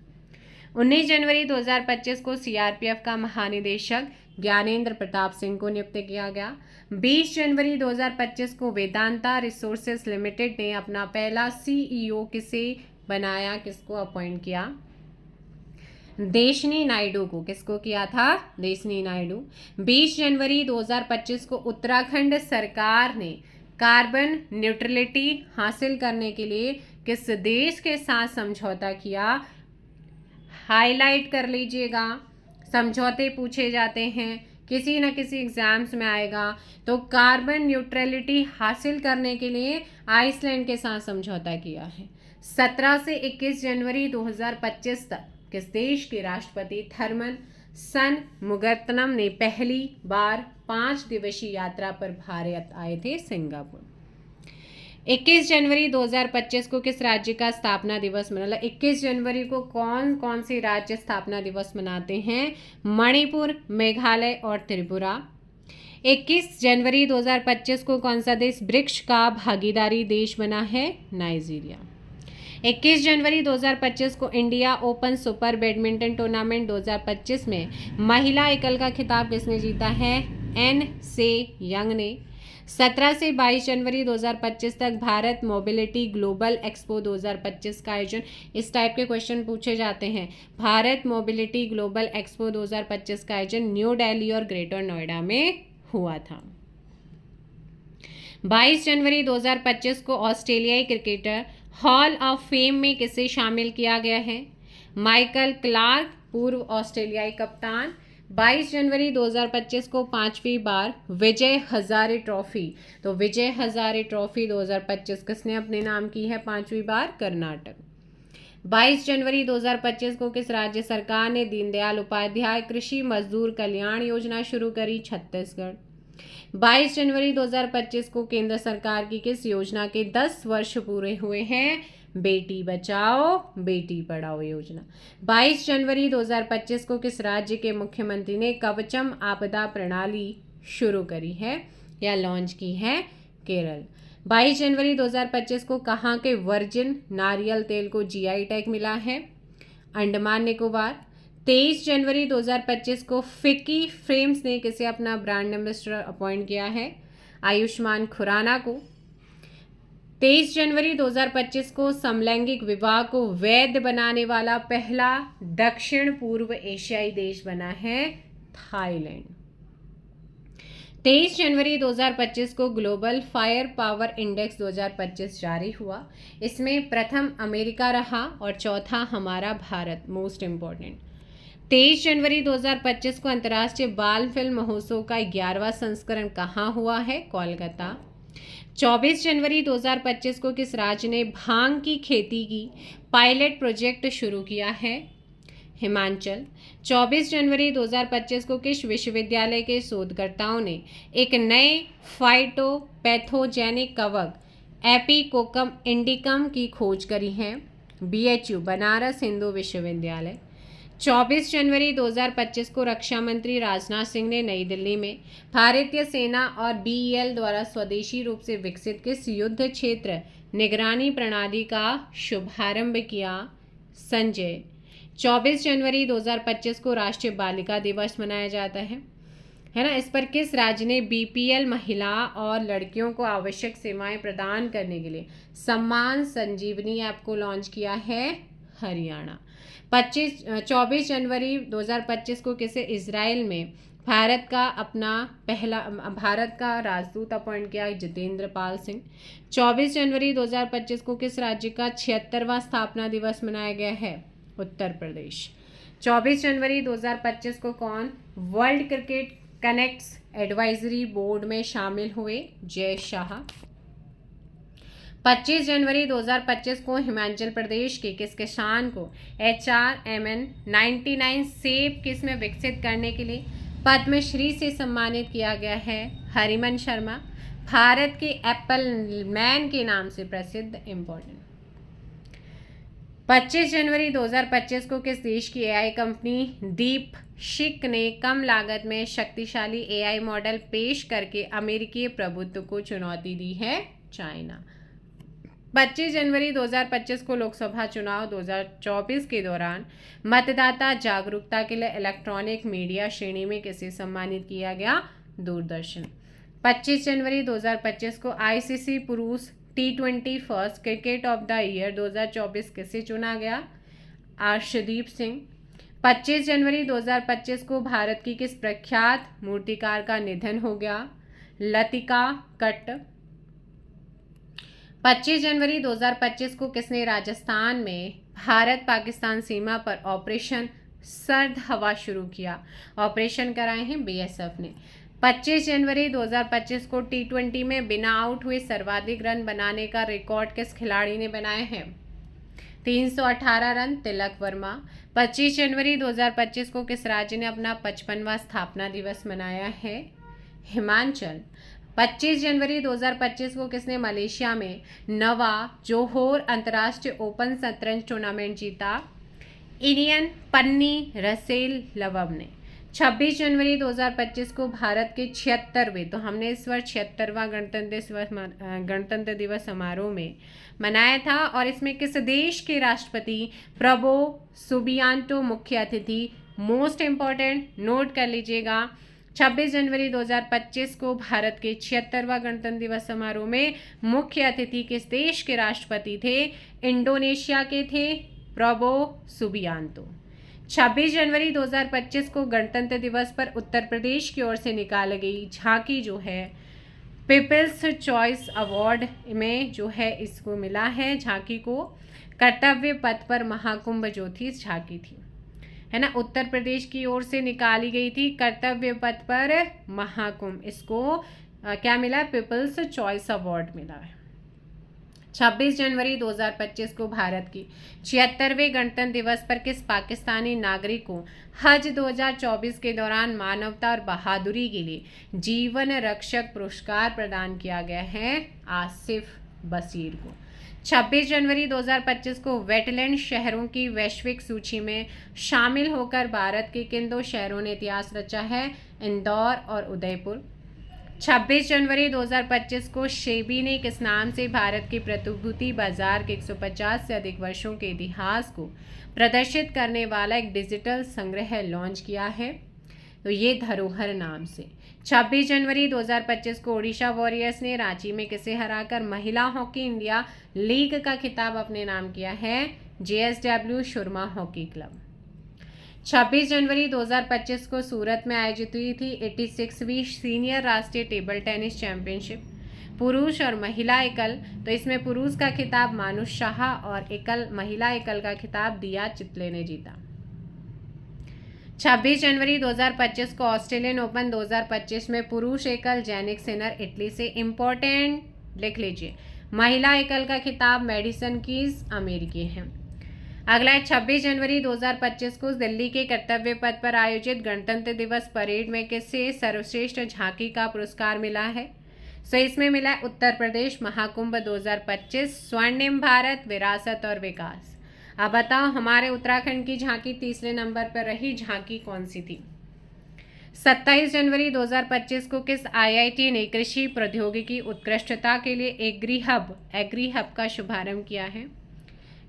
19 जनवरी 2025 को CRPF का महानिदेशक ज्ञानेंद्र प्रताप सिंह को नियुक्त किया गया। 20 जनवरी 2025 को वेदांता रिसोर्सेज लिमिटेड ने अपना पहला CEO किसे बनाया, किसको अपॉइंट किया? देशनी नायडू को। किसको किया था? देशनी नायडू। 20 जनवरी 2025 को उत्तराखंड सरकार ने कार्बन न्यूट्रलिटी हासिल करने के लिए किस देश के साथ समझौता किया? हाईलाइट कर लीजिएगा, समझौते पूछे जाते हैं, किसी न किसी एग्जाम्स में आएगा। तो कार्बन न्यूट्रलिटी हासिल करने के लिए आइसलैंड के साथ समझौता किया है। 17 से 21 जनवरी 2025 तक किस देश के राष्ट्रपति थरमन शनमुगात्नम ने पहली बार 5 दिवसीय यात्रा पर भारत आए थे? सिंगापुर। 21 जनवरी 2025 को किस राज्य का स्थापना दिवस मना? 21 जनवरी को कौन कौन से राज्य स्थापना दिवस मनाते हैं? मणिपुर, मेघालय और त्रिपुरा। 21 जनवरी 2025 को कौन सा देश ब्रिक्स का भागीदारी देश बना है? नाइजीरिया। 21 जनवरी 2025 को India open super badminton tournament 2025 में महिला एकल का खिताब किसने जीता है? N.से यंग ने। 17 से 22 जनवरी 2025 तक भारत मोबिलिटी ग्लोबल एक्सपो 2025 का आयोजन। इस टाइप के क्वेश्चन पूछे जाते हैं। भारत मोबिलिटी ग्लोबल एक्सपो 2025 का आयोजन न्यू दिल्ली और ग्रेटर नोएडा में हुआ था। 22 जनवरी 2025 को ऑस्ट्रेलियाई क्रिकेटर हॉल ऑफ फेम में किसे शामिल किया गया है? माइकल क्लार्क, पूर्व ऑस्ट्रेलियाई कप्तान। 22 जनवरी 2025 को 5वीं बार विजय हजारे ट्रॉफी, तो विजय हजारे ट्रॉफी 2025 किसने अपने नाम की है 5वीं बार? कर्नाटक। 22 जनवरी 2025 को किस राज्य सरकार ने दीनदयाल उपाध्याय कृषि मजदूर कल्याण योजना शुरू करी? छत्तीसगढ़। 22 जनवरी 2025 को केंद्र सरकार की किस योजना के 10 वर्ष पूरे हुए हैं? बेटी बचाओ बेटी पढ़ाओ योजना। 22 जनवरी 2025 को किस राज्य के मुख्यमंत्री ने कवचम आपदा प्रणाली शुरू करी है या लॉन्च की है? केरल। 22 जनवरी 2025 को कहाँ के वर्जिन नारियल तेल को जीआई टैग मिला है? अंडमान निकोबार। 23 जनवरी 2025 को फिकी फ्रेम्स ने किसे अपना ब्रांड एम्बेसडर अपॉइंट किया है? आयुष्मान खुराना को। 23 जनवरी 2025 को समलैंगिक विवाह को वैध बनाने वाला पहला दक्षिण पूर्व एशियाई देश बना है थाईलैंड। 23 जनवरी 2025 को ग्लोबल फायर पावर इंडेक्स 2025 जारी हुआ। इसमें प्रथम अमेरिका रहा और चौथा हमारा भारत। Most important. 23 जनवरी 2025 को अंतर्राष्ट्रीय बाल फिल्म महोत्सव का 11वां संस्करण कहाँ हुआ है? कोलकाता। 24 जनवरी 2025 को किस राज्य ने भांग की खेती की पायलट प्रोजेक्ट शुरू किया है? हिमाचल। 24 जनवरी 2025 को किस विश्वविद्यालय के शोधकर्ताओं ने एक नए फाइटोपैथोजेनिक कवक एपिकोकम इंडिकम की खोज करी है? BHU बनारस हिंदू विश्वविद्यालय। 24 जनवरी 2025 को रक्षा मंत्री राजनाथ सिंह ने नई दिल्ली में भारतीय सेना और BEL द्वारा स्वदेशी रूप से विकसित किस युद्ध क्षेत्र निगरानी प्रणाली का शुभारंभ किया? संजय। 24 जनवरी 2025 को राष्ट्रीय बालिका दिवस मनाया जाता है ना। इस पर किस राज्य ने BPL महिला और लड़कियों को आवश्यक सेवाएं प्रदान करने के लिए सम्मान संजीवनी ऐप को लॉन्च किया है? हरियाणा। 24 जनवरी 2025 को किसे इजराइल में भारत का राजदूत अपॉइंट किया? जितेंद्र पाल सिंह। 24 जनवरी 2025 को किस राज्य का 76वां स्थापना दिवस मनाया गया है? उत्तर प्रदेश। 24 जनवरी 2025 को कौन world cricket connects advisory board में शामिल हुए? जय शाह। 25 जनवरी 2025 को हिमाचल प्रदेश के किस किसान को HRMN 99 सेब किस्म विकसित करने के लिए पद्मश्री से सम्मानित किया गया है? हरिमन शर्मा। भारत के एप्पल मैन के नाम से प्रसिद्ध। इम्पोर्टेंट। 25 जनवरी 2025 को किस देश की AI कंपनी DeepSeek ने कम लागत में शक्तिशाली AI मॉडल पेश करके अमेरिकी प्रभुत्व को चुनौती दी है? चाइना। 25 जनवरी 2025 को लोकसभा चुनाव 2024 के दौरान मतदाता जागरूकता के लिए इलेक्ट्रॉनिक मीडिया श्रेणी में किसे सम्मानित किया गया? दूरदर्शन। 25 जनवरी 2025 को ICC पुरुष T20 first cricket of the year 2024 किसे चुना गया? अर्शदीप सिंह। 25 जनवरी 2025 को भारत की किस प्रख्यात मूर्तिकार का निधन हो गया? लतिका कट्ट। 25 जनवरी 2025 को किसने राजस्थान में भारत पाकिस्तान सीमा पर ऑपरेशन सर्द हवा शुरू किया? ऑपरेशन कराए हैं BSF ने। 25 जनवरी 2025 को T20 में बिना आउट हुए सर्वाधिक रन बनाने का रिकॉर्ड किस खिलाड़ी ने बनाए हैं? 318 रन तिलक वर्मा। 25 जनवरी 2025 को किस राज्य ने अपना 55वां स्थापना दिवस मनाया है? हिमाचल। 25 जनवरी 2025 को किसने मलेशिया में नवा जोहोर अंतर्राष्ट्रीय ओपन शतरंज टूर्नामेंट जीता? इनियन पन्नी रसेल लवम ने। 26 जनवरी 2025 को भारत के 76वें, तो हमने इस वर्ष 76वां गणतंत्र दिवस समारोह में मनाया था और इसमें किस देश के राष्ट्रपति प्रबो सुबियांतो मुख्य अतिथि? मोस्ट इम्पॉर्टेंट, नोट कर लीजिएगा। 26 जनवरी 2025 को भारत के 76वां गणतंत्र दिवस समारोह में मुख्य अतिथि किस देश के राष्ट्रपति थे? इंडोनेशिया के थे प्रबो सुबियांतो। 26 जनवरी 2025 को गणतंत्र दिवस पर उत्तर प्रदेश की ओर से निकाली गई झांकी जो है पीपल्स चॉइस अवार्ड में जो है इसको मिला है झांकी को कर्तव्य पथ पर महाकुंभ जो थी इस झांकी थी, है ना, उत्तर प्रदेश की ओर से निकाली गई थी कर्तव्य पथ पर महाकुंभ। इसको क्या मिला? पीपल्स चॉइस अवार्ड मिला है। 26 जनवरी 2025 को भारत की 76वें गणतंत्र दिवस पर किस पाकिस्तानी नागरिक को हज 2024 के दौरान मानवता और बहादुरी के लिए जीवन रक्षक पुरस्कार प्रदान किया गया है? आसिफ बशीर को। 26 जनवरी 2025 को वेटलैंड शहरों की वैश्विक सूची में शामिल होकर भारत के किन दो शहरों ने इतिहास रचा है? इंदौर और उदयपुर। 26 जनवरी 2025 को सेबी ने किस नाम से भारत के प्रतिभूति बाजार के 150 से अधिक वर्षों के इतिहास को प्रदर्शित करने वाला एक डिजिटल संग्रह लॉन्च किया है? तो ये धरोहर नाम से। 26 जनवरी 2025 को ओडिशा वॉरियर्स ने रांची में किसे हराकर महिला हॉकी इंडिया लीग का खिताब अपने नाम किया है? JSW सुरमा हॉकी क्लब। 26 जनवरी 2025 को सूरत में आयोजित हुई थी 86वीं सीनियर राष्ट्रीय टेबल टेनिस चैंपियनशिप, पुरुष और महिला एकल। तो इसमें पुरुष का खिताब मानुष शाह और महिला एकल का खिताब दिया चितले ने जीता। 26 जनवरी 2025 को ऑस्ट्रेलियन ओपन 2025 में पुरुष एकल जैनिक सिनर इटली से, इंपॉर्टेंट लिख लीजिए, महिला एकल का खिताब मेडिसन कीज अमेरिकी हैं। अगला है 26 जनवरी 2025 को दिल्ली के कर्तव्य पथ पर आयोजित गणतंत्र दिवस परेड में किसे सर्वश्रेष्ठ झांकी का पुरस्कार मिला है? सो इसमें मिला है उत्तर प्रदेश महाकुंभ 2025, स्वर्णिम भारत, विरासत और विकास। अब बताओ हमारे उत्तराखंड की झांकी तीसरे नंबर पर रही, झांकी कौन सी थी? 27 जनवरी 2025 को किस IIT ने कृषि प्रौद्योगिकी उत्कृष्टता के लिए एग्री हब का शुभारंभ किया है?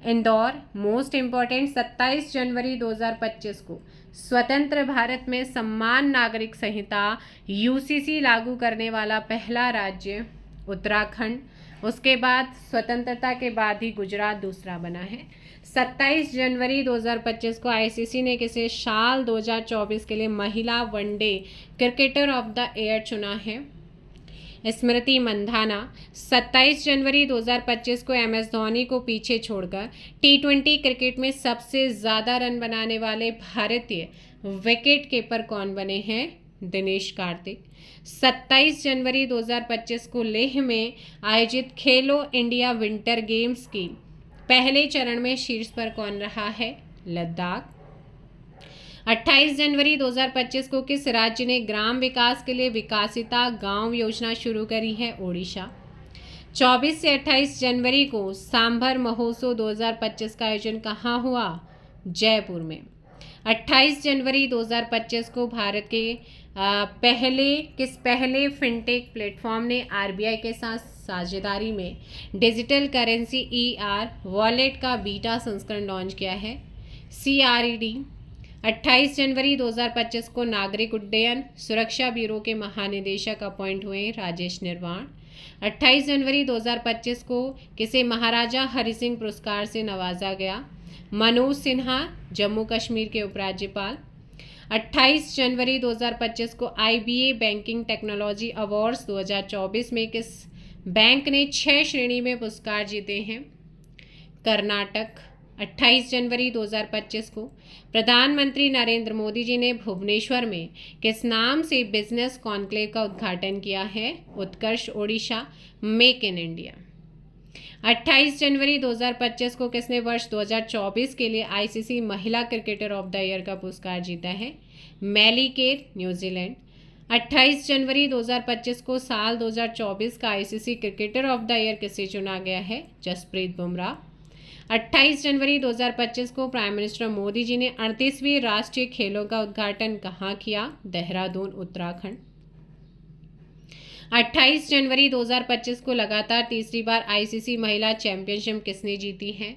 इंदौर। मोस्ट इम्पॉर्टेंट 27 जनवरी 2025 को स्वतंत्र भारत में सम्मान नागरिक संहिता UCC लागू करने वाला पहला राज्य उत्तराखंड, उसके बाद स्वतंत्रता के बाद ही गुजरात दूसरा बना है। 27 जनवरी 2025 को ICC ने किसे साल 2024 के लिए महिला one day cricketer of the year चुना है? स्मृति मंधाना। 27 जनवरी 2025 को MS धोनी को पीछे छोड़कर T20 क्रिकेट में सबसे ज़्यादा रन बनाने वाले भारतीय विकेट कीपर कौन बने हैं? दिनेश कार्तिक। 27 जनवरी 2025 को लेह में आयोजित खेलो इंडिया विंटर गेम्स की पहले चरण में शीर्ष पर कौन रहा है? लद्दाख। 28 जनवरी 2025 को किस राज्य ने ग्राम विकास के लिए विकासिता गांव योजना शुरू करी है? ओडिशा। 24 से 28 जनवरी को सांभर महोत्सव 2025 का आयोजन कहाँ हुआ? जयपुर में। 28 जनवरी 2025 को भारत के पहले फिनटेक प्लेटफॉर्म ने RBI के साथ साझेदारी में डिजिटल करेंसी वॉलेट का बीटा संस्करण लॉन्च किया है? CRED। 28 जनवरी 2025 को नागरिक उड्डयन सुरक्षा ब्यूरो के महानिदेशक अपॉइंट हुए राजेश निर्वाण। 28 जनवरी 2025 को किसे महाराजा हरि सिंह पुरस्कार से नवाजा गया? मनोज सिन्हा, जम्मू कश्मीर के उपराज्यपाल। 28 जनवरी 2025 को IBA बैंकिंग टेक्नोलॉजी अवार्ड्स 2024 में किस बैंक ने 6 श्रेणी में पुरस्कार जीते हैं? कर्नाटक। 28 जनवरी 2025 को प्रधानमंत्री नरेंद्र मोदी जी ने भुवनेश्वर में किस नाम से बिजनेस कॉन्क्लेव का उद्घाटन किया है? उत्कर्ष ओडिशा, मेक इन इंडिया। 28 जनवरी 2025 को किसने वर्ष 2024 के लिए ICC महिला क्रिकेटर ऑफ द ईयर का पुरस्कार जीता है? मैली केर, न्यूजीलैंड। 28 जनवरी 2025 को साल 2024 का ICC cricketer of the year किसे चुना गया है? जसप्रीत बुमराह। 28 जनवरी 2025 को प्राइम मिनिस्टर मोदी जी ने 38वीं राष्ट्रीय खेलों का उद्घाटन कहाँ किया? देहरादून, उत्तराखंड। 28 जनवरी 2025 को लगातार तीसरी बार ICC महिला चैंपियनशिप किसने जीती है?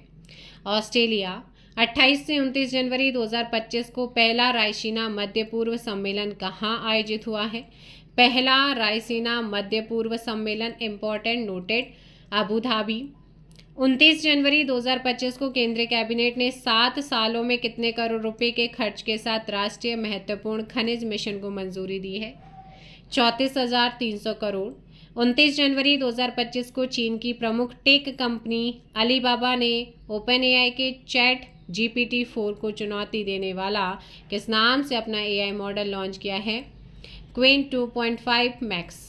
ऑस्ट्रेलिया। 28 से 29 जनवरी 2025 को पहला रायसीना मध्य पूर्व सम्मेलन कहाँ आयोजित हुआ है? पहला रायसीना मध्य पूर्व सम्मेलन, इंपॉर्टेंट नोटेड, अबू धाबी। 29 जनवरी 2025 को केंद्रीय कैबिनेट ने 7 सालों में कितने करोड़ रुपए के खर्च के साथ राष्ट्रीय महत्वपूर्ण खनिज मिशन को मंजूरी दी है? 34,300 करोड़। 29 जनवरी 2025 को चीन की प्रमुख टेक कंपनी अलीबाबा ने OpenAI के चैट GPT-4 को चुनौती देने वाला किस नाम से अपना AI मॉडल लॉन्च किया है? Queen 2.5 max.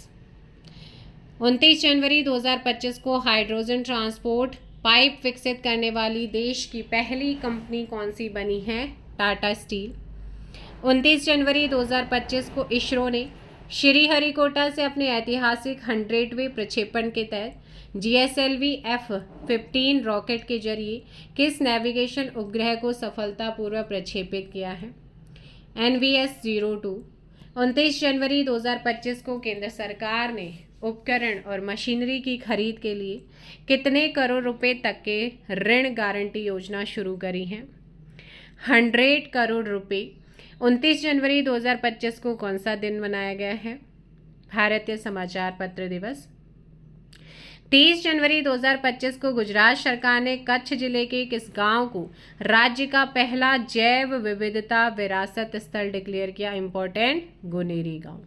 29 जनवरी 2025 को हाइड्रोजन ट्रांसपोर्ट पाइप विकसित करने वाली देश की पहली कंपनी कौन सी बनी है? टाटा स्टील। 29 जनवरी 2025 को इसरो ने श्रीहरिकोटा से अपने ऐतिहासिक 100वें प्रक्षेपण के तहत GSLV F-15 रॉकेट के जरिए किस नेविगेशन उपग्रह को सफलतापूर्वक प्रक्षेपित किया है? NVS-02। 29 जनवरी 2025 को केंद्र सरकार ने उपकरण और मशीनरी की खरीद के लिए कितने करोड़ रुपए तक के ऋण गारंटी योजना शुरू करी है? 100 करोड़ रुपए। 29 जनवरी 2025 को कौन सा दिन मनाया गया है? भारतीय समाचार पत्र दिवस। 30 जनवरी 2025 को गुजरात सरकार ने कच्छ जिले के किस गांव को राज्य का पहला जैव विविधता विरासत स्थल डिक्लेयर किया? इंपॉर्टेंट, गुनेरी गांव।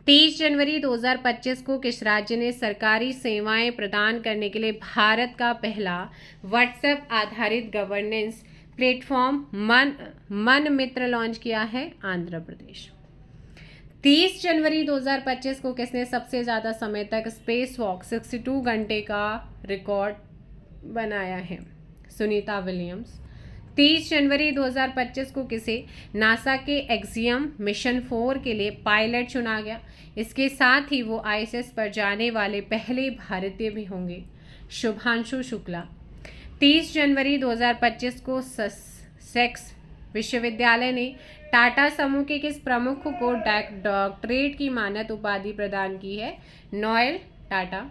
30 जनवरी 2025 को किस राज्य ने सरकारी सेवाएं प्रदान करने के लिए भारत का पहला व्हाट्सएप आधारित गवर्नेंस प्लेटफॉर्म मन मित्र लॉन्च किया है? आंध्र प्रदेश। 30 जनवरी 2025 को किसने सबसे ज़्यादा समय तक स्पेस वॉक 62 घंटे का रिकॉर्ड बनाया है? सुनीता विलियम्स। 30 जनवरी 2025 को किसे नासा के एक्सियम मिशन 4 के लिए पायलट चुना गया? इसके साथ ही वो ISS पर जाने वाले पहले भारतीय भी होंगे। शुभांशु शुक्ला। 30 जनवरी 2025 को सेक्स विश्वविद्यालय ने टाटा समूह के किस प्रमुख को डॉक्टरेट की मानद उपाधि प्रदान की है? नोएल टाटा।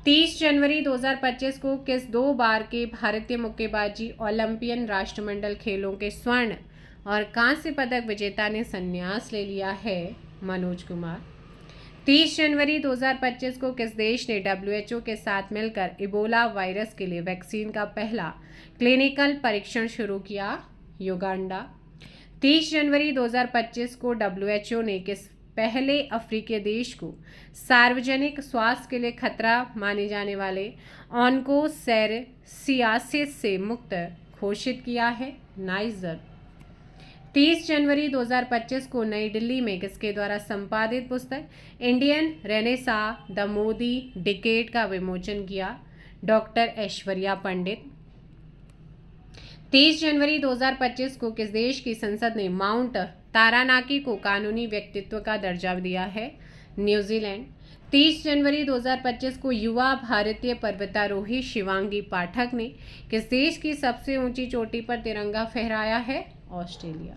30 जनवरी 2025 को किस 2 बार के भारतीय मुक्केबाजी ओलंपियन राष्ट्रमंडल खेलों के स्वर्ण और कांस्य पदक विजेता ने संन्यास ले लिया है? मनोज कुमार। 30 जनवरी 2025 को किस देश ने WHO के साथ मिलकर इबोला वायरस के लिए वैक्सीन का पहला क्लिनिकल परीक्षण शुरू किया? युगांडा। 30 जनवरी 2025 को WHO ने किस पहले अफ्रीकी देश को सार्वजनिक स्वास्थ्य के लिए खतरा माने जाने वाले ऑन्कोसेरसियासिस से मुक्त घोषित किया है? नाइजर। 30 जनवरी 2025 को नई दिल्ली में किसके द्वारा संपादित पुस्तक Indian Renaissance the Modi decade का विमोचन किया? डॉक्टर ऐश्वर्या पंडित। 30 जनवरी 2025 को किस देश की संसद ने माउंट तारानाकी को कानूनी व्यक्तित्व का दर्जा दिया है? न्यूजीलैंड। 30 जनवरी 2025 को युवा भारतीय पर्वतारोही शिवांगी पाठक ने किस देश की सबसे ऊंची चोटी पर तिरंगा फहराया है? ऑस्ट्रेलिया।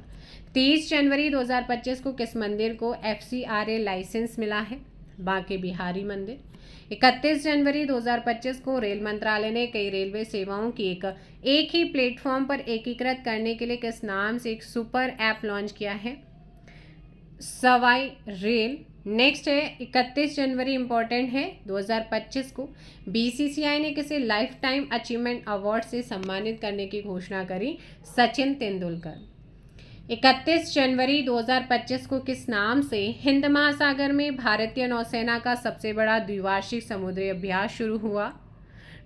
30 जनवरी 2025 को किस मंदिर को FCRA लाइसेंस मिला है? बांके बिहारी मंदिर। 31 जनवरी 2025 को रेल मंत्रालय ने कई रेलवे सेवाओं की एक ही प्लेटफॉर्म पर एकीकृत करने के लिए किस नाम से एक सुपर ऐप लॉन्च किया है? सवाई रेल। नेक्स्ट है 31 जनवरी इंपॉर्टेंट है 2025 को BCCI ने किसे लाइफ टाइम अचीवमेंट अवार्ड से सम्मानित करने की घोषणा करी? सचिन तेंदुलकर। 31 जनवरी 2025 को किस नाम से हिंद महासागर में भारतीय नौसेना का सबसे बड़ा द्विवार्षिक समुद्री अभ्यास शुरू हुआ?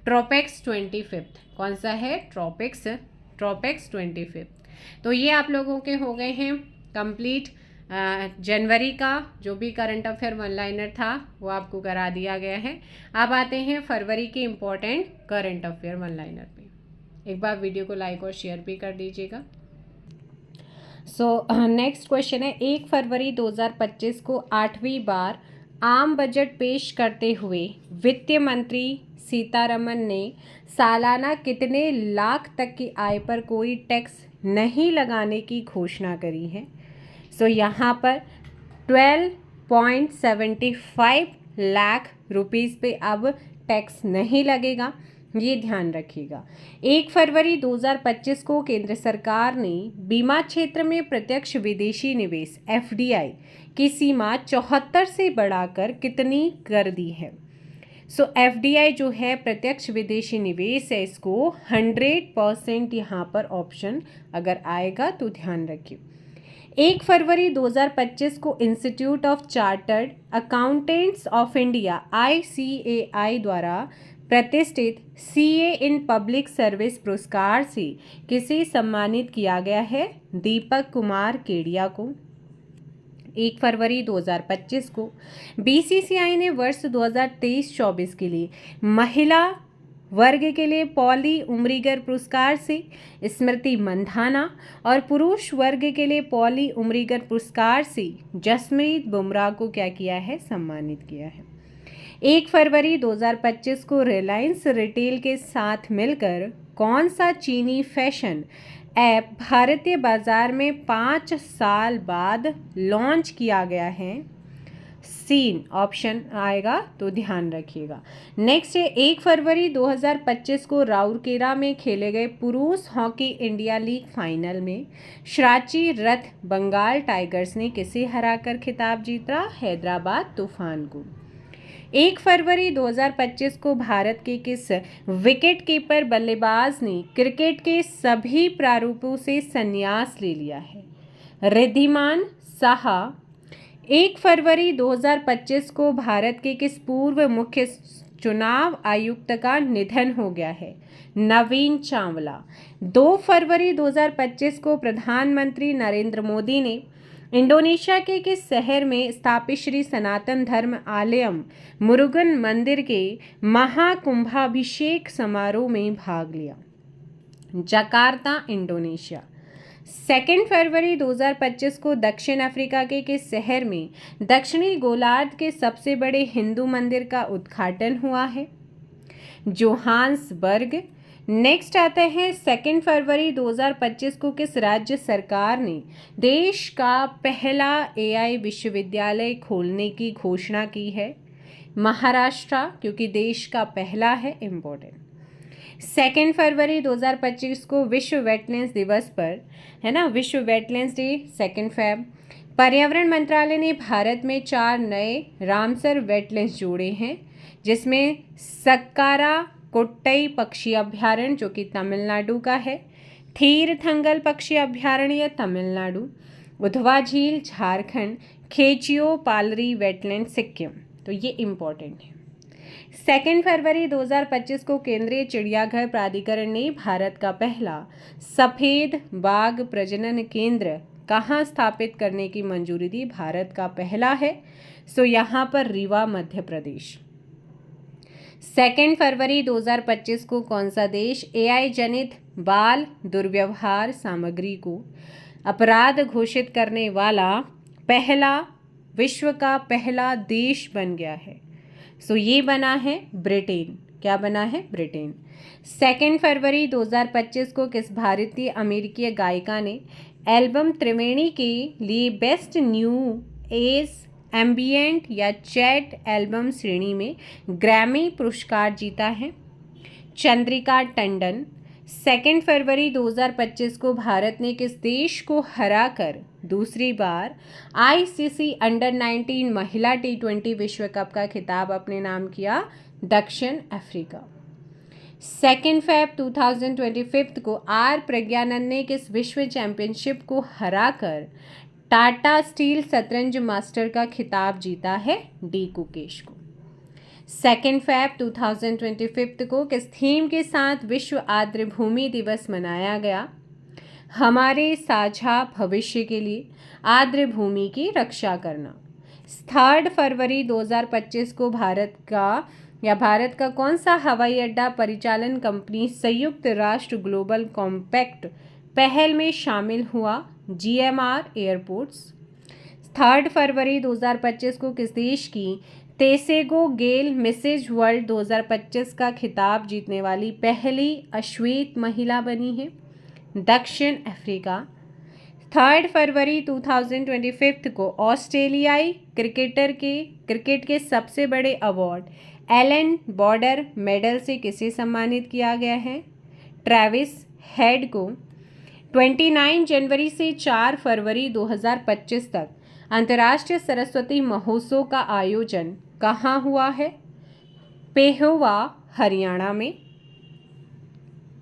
ट्रोपेक्स 25। कौन सा है? ट्रोपेक्स 25। तो ये आप लोगों के हो गए हैं कंप्लीट। जनवरी का जो भी करंट अफेयर वन लाइनर था वो आपको करा दिया गया है। अब आते हैं फरवरी के important current affair one liner पे। एक बार वीडियो को लाइक और शेयर भी कर दीजिएगा। नेक्स्ट क्वेश्चन है 1 फरवरी 2025 को 8वीं बार आम बजट पेश करते हुए वित्त मंत्री सीतारमन ने सालाना कितने लाख तक की आय पर कोई टैक्स नहीं लगाने की घोषणा करी है? यहाँ पर 12.75 लाख रुपीज़ पे अब टैक्स नहीं लगेगा, ये ध्यान रखिएगा। 1 फरवरी 2025 को केंद्र सरकार ने बीमा क्षेत्र में प्रत्यक्ष विदेशी निवेश FDI की सीमा 74 से बढ़ाकर कितनी कर दी है? FDI जो है प्रत्यक्ष विदेशी निवेश है, इसको 100% यहाँ पर ऑप्शन अगर आएगा तो ध्यान रखिए। 1 फरवरी 2025 को institute of chartered accountants of India ICAI द्वारा प्रतिष्ठित CA इन पब्लिक सर्विस पुरस्कार से किसे सम्मानित किया गया है? दीपक कुमार केडिया को। 1 फरवरी 2025 को बीसीसीआई ने वर्ष 2023-24 के लिए महिला वर्ग के लिए पॉली उमरीगर पुरस्कार से स्मृति मंधाना और पुरुष वर्ग के लिए पॉली उमरीगर पुरस्कार से जसप्रीत बुमराह को क्या किया है, सम्मानित किया है। 1 फरवरी 2025 को रिलायंस रिटेल के साथ मिलकर कौन सा चीनी फैशन ऐप भारतीय बाजार में 5 साल बाद लॉन्च किया गया है? सीन ऑप्शन आएगा तो ध्यान रखिएगा। नेक्स्ट है 1 फरवरी 2025 को राउरकेला में खेले गए पुरुष हॉकी इंडिया लीग फाइनल में शराची रथ बंगाल टाइगर्स ने किसे हराकर खिताब जीता? हैदराबाद तूफान को। 1 फरवरी 2025 को भारत के किस विकेट कीपर बल्लेबाज ने क्रिकेट के सभी प्रारूपों से संन्यास ले लिया है? रिद्धिमान साहा। 1 फरवरी 2025 को भारत के किस पूर्व मुख्य चुनाव आयुक्त का निधन हो गया है? नवीन चावला। 2 फरवरी 2025 को प्रधानमंत्री नरेंद्र मोदी ने इंडोनेशिया के किस शहर में स्थापित श्री सनातन धर्म आलयम मुरुगन मंदिर के महाकुंभाभिषेक समारोह में भाग लिया? Jakarta, Indonesia. 2 फरवरी 2025 को दक्षिण अफ्रीका के किस शहर में दक्षिणी गोलार्ध के सबसे बड़े हिंदू मंदिर का उद्घाटन हुआ है? जोहान्सबर्ग। नेक्स्ट आता है 2 फरवरी 2025 को किस राज्य सरकार ने देश का पहला एआई विश्वविद्यालय खोलने की घोषणा की है? महाराष्ट्र, क्योंकि देश का पहला है, इम्पोर्टेंट। 2 फरवरी 2025 को विश्व वेटलैंड्स दिवस पर, है ना, विश्व वेटलैंड्स डे 2 फेब। पर्यावरण मंत्रालय ने भारत में 4 नए रामसर वेटलैंड्स जोड़े हैं, जिसमें सक्कारा कोट्टई पक्षी अभ्यारण्य जो कि तमिलनाडु का है, थीरथंगल पक्षी अभ्यारण्य तमिलनाडु, उधवा झील झारखंड, खेचियो पालरी वेटलैंड सिक्किम। तो ये इम्पोर्टेंट है। 2 फरवरी 2025 को केंद्रीय चिड़ियाघर प्राधिकरण ने भारत का पहला सफ़ेद बाघ प्रजनन केंद्र कहाँ स्थापित करने की मंजूरी दी? भारत का पहला है, सो यहाँ पर रीवा, मध्य प्रदेश। 2 फरवरी 2025 को कौन सा देश एआई जनित बाल दुर्व्यवहार सामग्री को अपराध घोषित करने वाला विश्व का पहला देश बन गया है? सो ये बना है ब्रिटेन। क्या बना है? ब्रिटेन। 2 फरवरी 2025 को किस भारतीय अमेरिकी गायिका ने एल्बम त्रिवेणी के लिए बेस्ट न्यू एज एम्बिएंट या चैट एल्बम श्रेणी में ग्रैमी पुरस्कार जीता है? चंद्रिका टंडन। 2 फरवरी 2025 को भारत ने किस देश को हराकर दूसरी बार आईसीसी अंडर 19 महिला T20 विश्व कप का खिताब अपने नाम किया? दक्षिण अफ्रीका। 2 फेब 2025 को आर प्रज्ञानंद ने किस विश्व चैंपियनशिप को हराकर टाटा स्टील शतरंज मास्टर का खिताब जीता है? डी कुकेश को। 2 फेब 2025 को किस थीम के साथ विश्व आर्द्रभूमि दिवस मनाया गया? हमारे साझा भविष्य के लिए आर्द्रभूमि की रक्षा करना। 3 फरवरी 2025 को भारत का कौन सा हवाई अड्डा परिचालन कंपनी संयुक्त राष्ट्र ग्लोबल कॉम्पैक्ट पहल में शामिल हुआ? GMR airports. 3 फरवरी 2025 को किस देश की तेसेगो गेल मिसेज वर्ल्ड 2025 का खिताब जीतने वाली पहली अश्वेत महिला बनी है? दक्षिण अफ्रीका। 3 फरवरी 2025 को ऑस्ट्रेलियाई क्रिकेट के सबसे बड़े अवार्ड एलन बॉर्डर मेडल से किसे सम्मानित किया गया है? ट्रेविस हेड को। 29 जनवरी से 4 फरवरी 2025 तक अंतर्राष्ट्रीय सरस्वती महोत्सव का आयोजन कहाँ हुआ है? पेहोवा, हरियाणा में।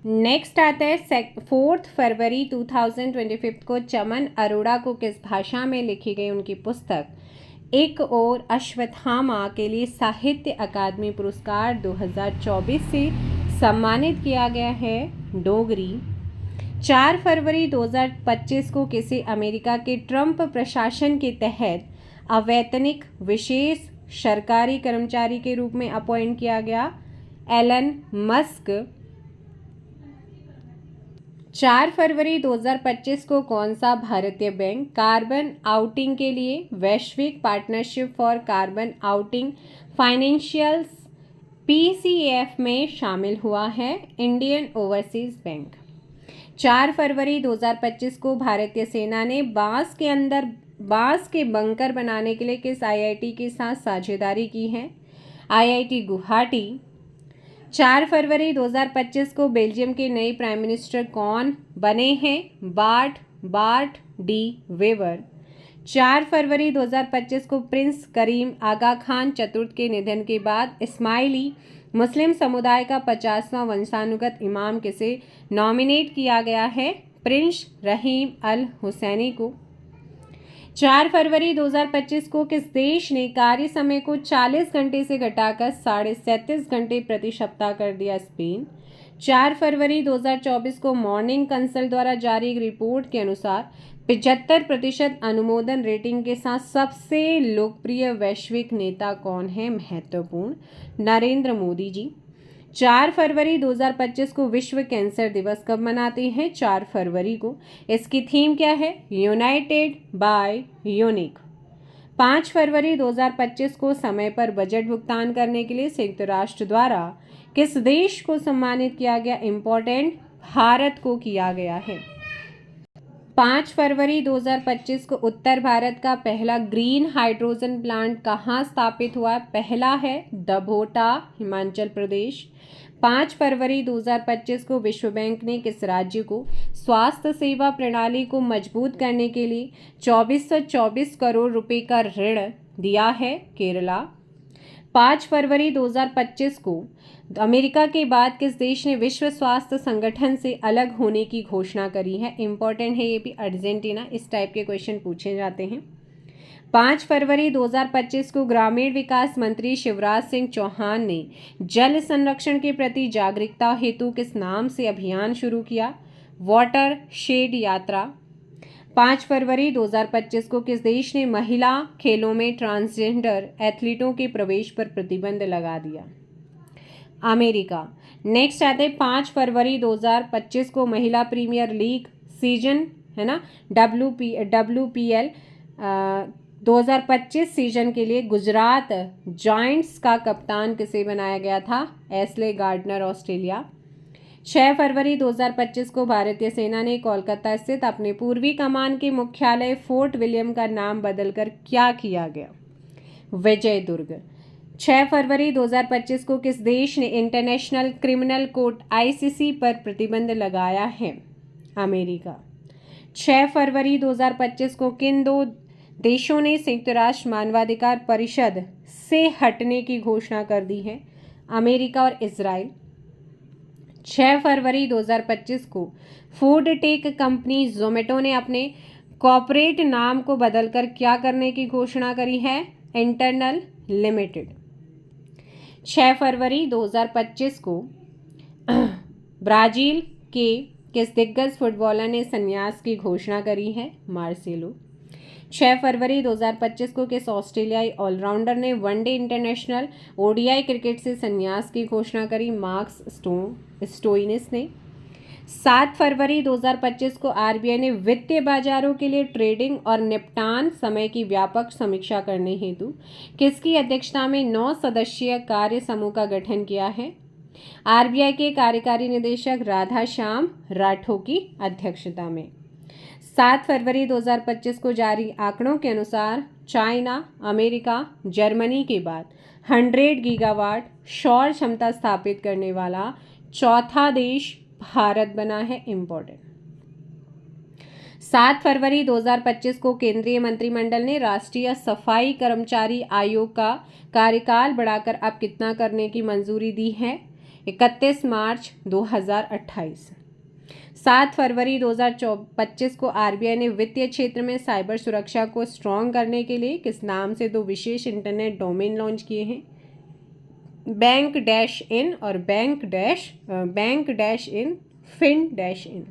नेक्स्ट आता है 4 फरवरी 2025 को चमन अरोड़ा को किस भाषा में लिखी गई उनकी पुस्तक एक और अश्वत्थामा के लिए साहित्य अकादमी पुरस्कार 2024 से सम्मानित किया गया है? डोगरी। 4 फरवरी 2025 को किसे अमेरिका के ट्रंप प्रशासन के तहत अवैतनिक विशेष सरकारी कर्मचारी के रूप में अपॉइंट किया गया? Elon Musk. 4 फरवरी 2025 को कौन सा भारतीय बैंक कार्बन आउटिंग के लिए वैश्विक partnership for carbon outing financials PCF में शामिल हुआ है? Indian overseas bank. 4 फरवरी 2025 को भारतीय सेना ने बांस के बंकर बनाने के लिए किस IIT के साथ साझेदारी की है? IIT गुवाहाटी। 4 फरवरी 2025 को बेल्जियम के नए प्राइम मिनिस्टर कौन बने हैं? BART D waiver. 4 फरवरी 2025 को प्रिंस करीम आगा खान चतुर्थ के निधन के बाद इस्माइली मुस्लिम समुदाय का 50वां वंशानुगत इमाम किसे नॉमिनेट किया गया है? प्रिंस रहीम अल हुसैनी को। 4 फरवरी 2025 को किस देश ने कार्य समय को 40 घंटे से घटाकर 37.5 घंटे प्रति सप्ताह कर दिया? स्पेन। 4 फरवरी 2024 को मॉर्निंग कंसल्ट द्वारा जारी एक रिपोर्ट के अनुसार 75% अनुमोदन रेटिंग के साथ सबसे लोकप्रिय वैश्विक नेता कौन है? महत्वपूर्ण, नरेंद्र मोदी जी। 4 फरवरी 2025 को विश्व कैंसर दिवस कब मनाते हैं? 4 फरवरी को। इसकी थीम क्या है? United bye unique. 5 फरवरी 2025 को समय पर बजट भुगतान करने के लिए संयुक्त राष्ट्र द्वारा किस देश को सम्मानित किया गया? इम्पोर्टेंट, भारत को किया गया है। 5 फरवरी 2025 को उत्तर भारत का पहला ग्रीन हाइड्रोजन प्लांट कहाँ स्थापित हुआ? पहला है दभोटा, हिमाचल प्रदेश। 5 फरवरी 2025 को विश्व बैंक ने किस राज्य को स्वास्थ्य सेवा प्रणाली को मजबूत करने के लिए 2424 करोड़ रुपए का ऋण दिया है? केरला। 5 फरवरी 2025 को अमेरिका के बाद किस देश ने विश्व स्वास्थ्य संगठन से अलग होने की घोषणा करी है? इंपॉर्टेंट है ये भी, अर्जेंटीना। इस टाइप के क्वेश्चन पूछे जाते हैं। 5 फरवरी 2025 को ग्रामीण विकास मंत्री शिवराज सिंह चौहान ने जल संरक्षण के प्रति जागरूकता हेतु किस नाम से अभियान शुरू किया? वाटर शेड यात्रा। 5 फरवरी 2025 को किस देश ने महिला खेलों में ट्रांसजेंडर एथलीटों के प्रवेश पर प्रतिबंध लगा दिया? अमेरिका। नेक्स्ट आते हैं 5 फरवरी 2025 को महिला प्रीमियर लीग सीजन है ना WPL 2025 सीजन के लिए गुजरात जायंट्स का कप्तान किसे बनाया गया था? Astley gardener, Australia. 6 फरवरी 2025 को भारतीय सेना ने कोलकाता स्थित अपने पूर्वी कमान के मुख्यालय फोर्ट विलियम का नाम बदलकर क्या किया गया? विजय दुर्ग। 6 फरवरी 2025 को किस देश ने इंटरनेशनल क्रिमिनल कोर्ट ICC पर प्रतिबंध लगाया है? अमेरिका। 6 फरवरी 2025 को किन दो देशों ने संयुक्त राष्ट्र मानवाधिकार परिषद से हटने की घोषणा कर दी है? अमेरिका और इजराइल। 6 फरवरी 2025 को फूड टेक कंपनी जोमेटो ने अपने कॉर्पोरेट नाम को बदलकर क्या करने की घोषणा करी है? Internal limited. 6 फरवरी 2025 को ब्राजील के किस दिग्गज फुटबॉलर ने संन्यास की घोषणा करी है? मार्सेलो। 6 फरवरी 2025 को किस ऑस्ट्रेलियाई ऑलराउंडर ने वनडे इंटरनेशनल ODI क्रिकेट से संन्यास की घोषणा करी? मार्कस स्टोइनिस ने। 7 फरवरी 2025 को RBI ने वित्तीय बाजारों के लिए ट्रेडिंग और निपटान समय की व्यापक समीक्षा करने हेतु किसकी अध्यक्षता में 9 सदस्यीय कार्य समूह का गठन किया है? RBI के कार्यकारी निदेशक राधाश्याम राठौर की अध्यक्षता में। 7 फरवरी 2025 को जारी आंकड़ों के अनुसार चाइना, अमेरिका, जर्मनी के बाद 100 गीगावाट सौर क्षमता स्थापित करने वाला चौथा देश भारत बना है। इम्पोर्टेंट। 7 फरवरी 2025 को केंद्रीय मंत्रिमंडल ने राष्ट्रीय सफाई कर्मचारी आयोग का कार्यकाल बढ़ाकर अब कितना करने की मंजूरी दी है? 31 मार्च 2028। 7 फरवरी 2025 को RBI ने वित्तीय क्षेत्र में साइबर सुरक्षा को स्ट्रॉन्ग करने के लिए किस नाम से 2 विशेष इंटरनेट डोमेन लॉन्च किए हैं? बैंक-इन और बैंक-इन, फिन-इन।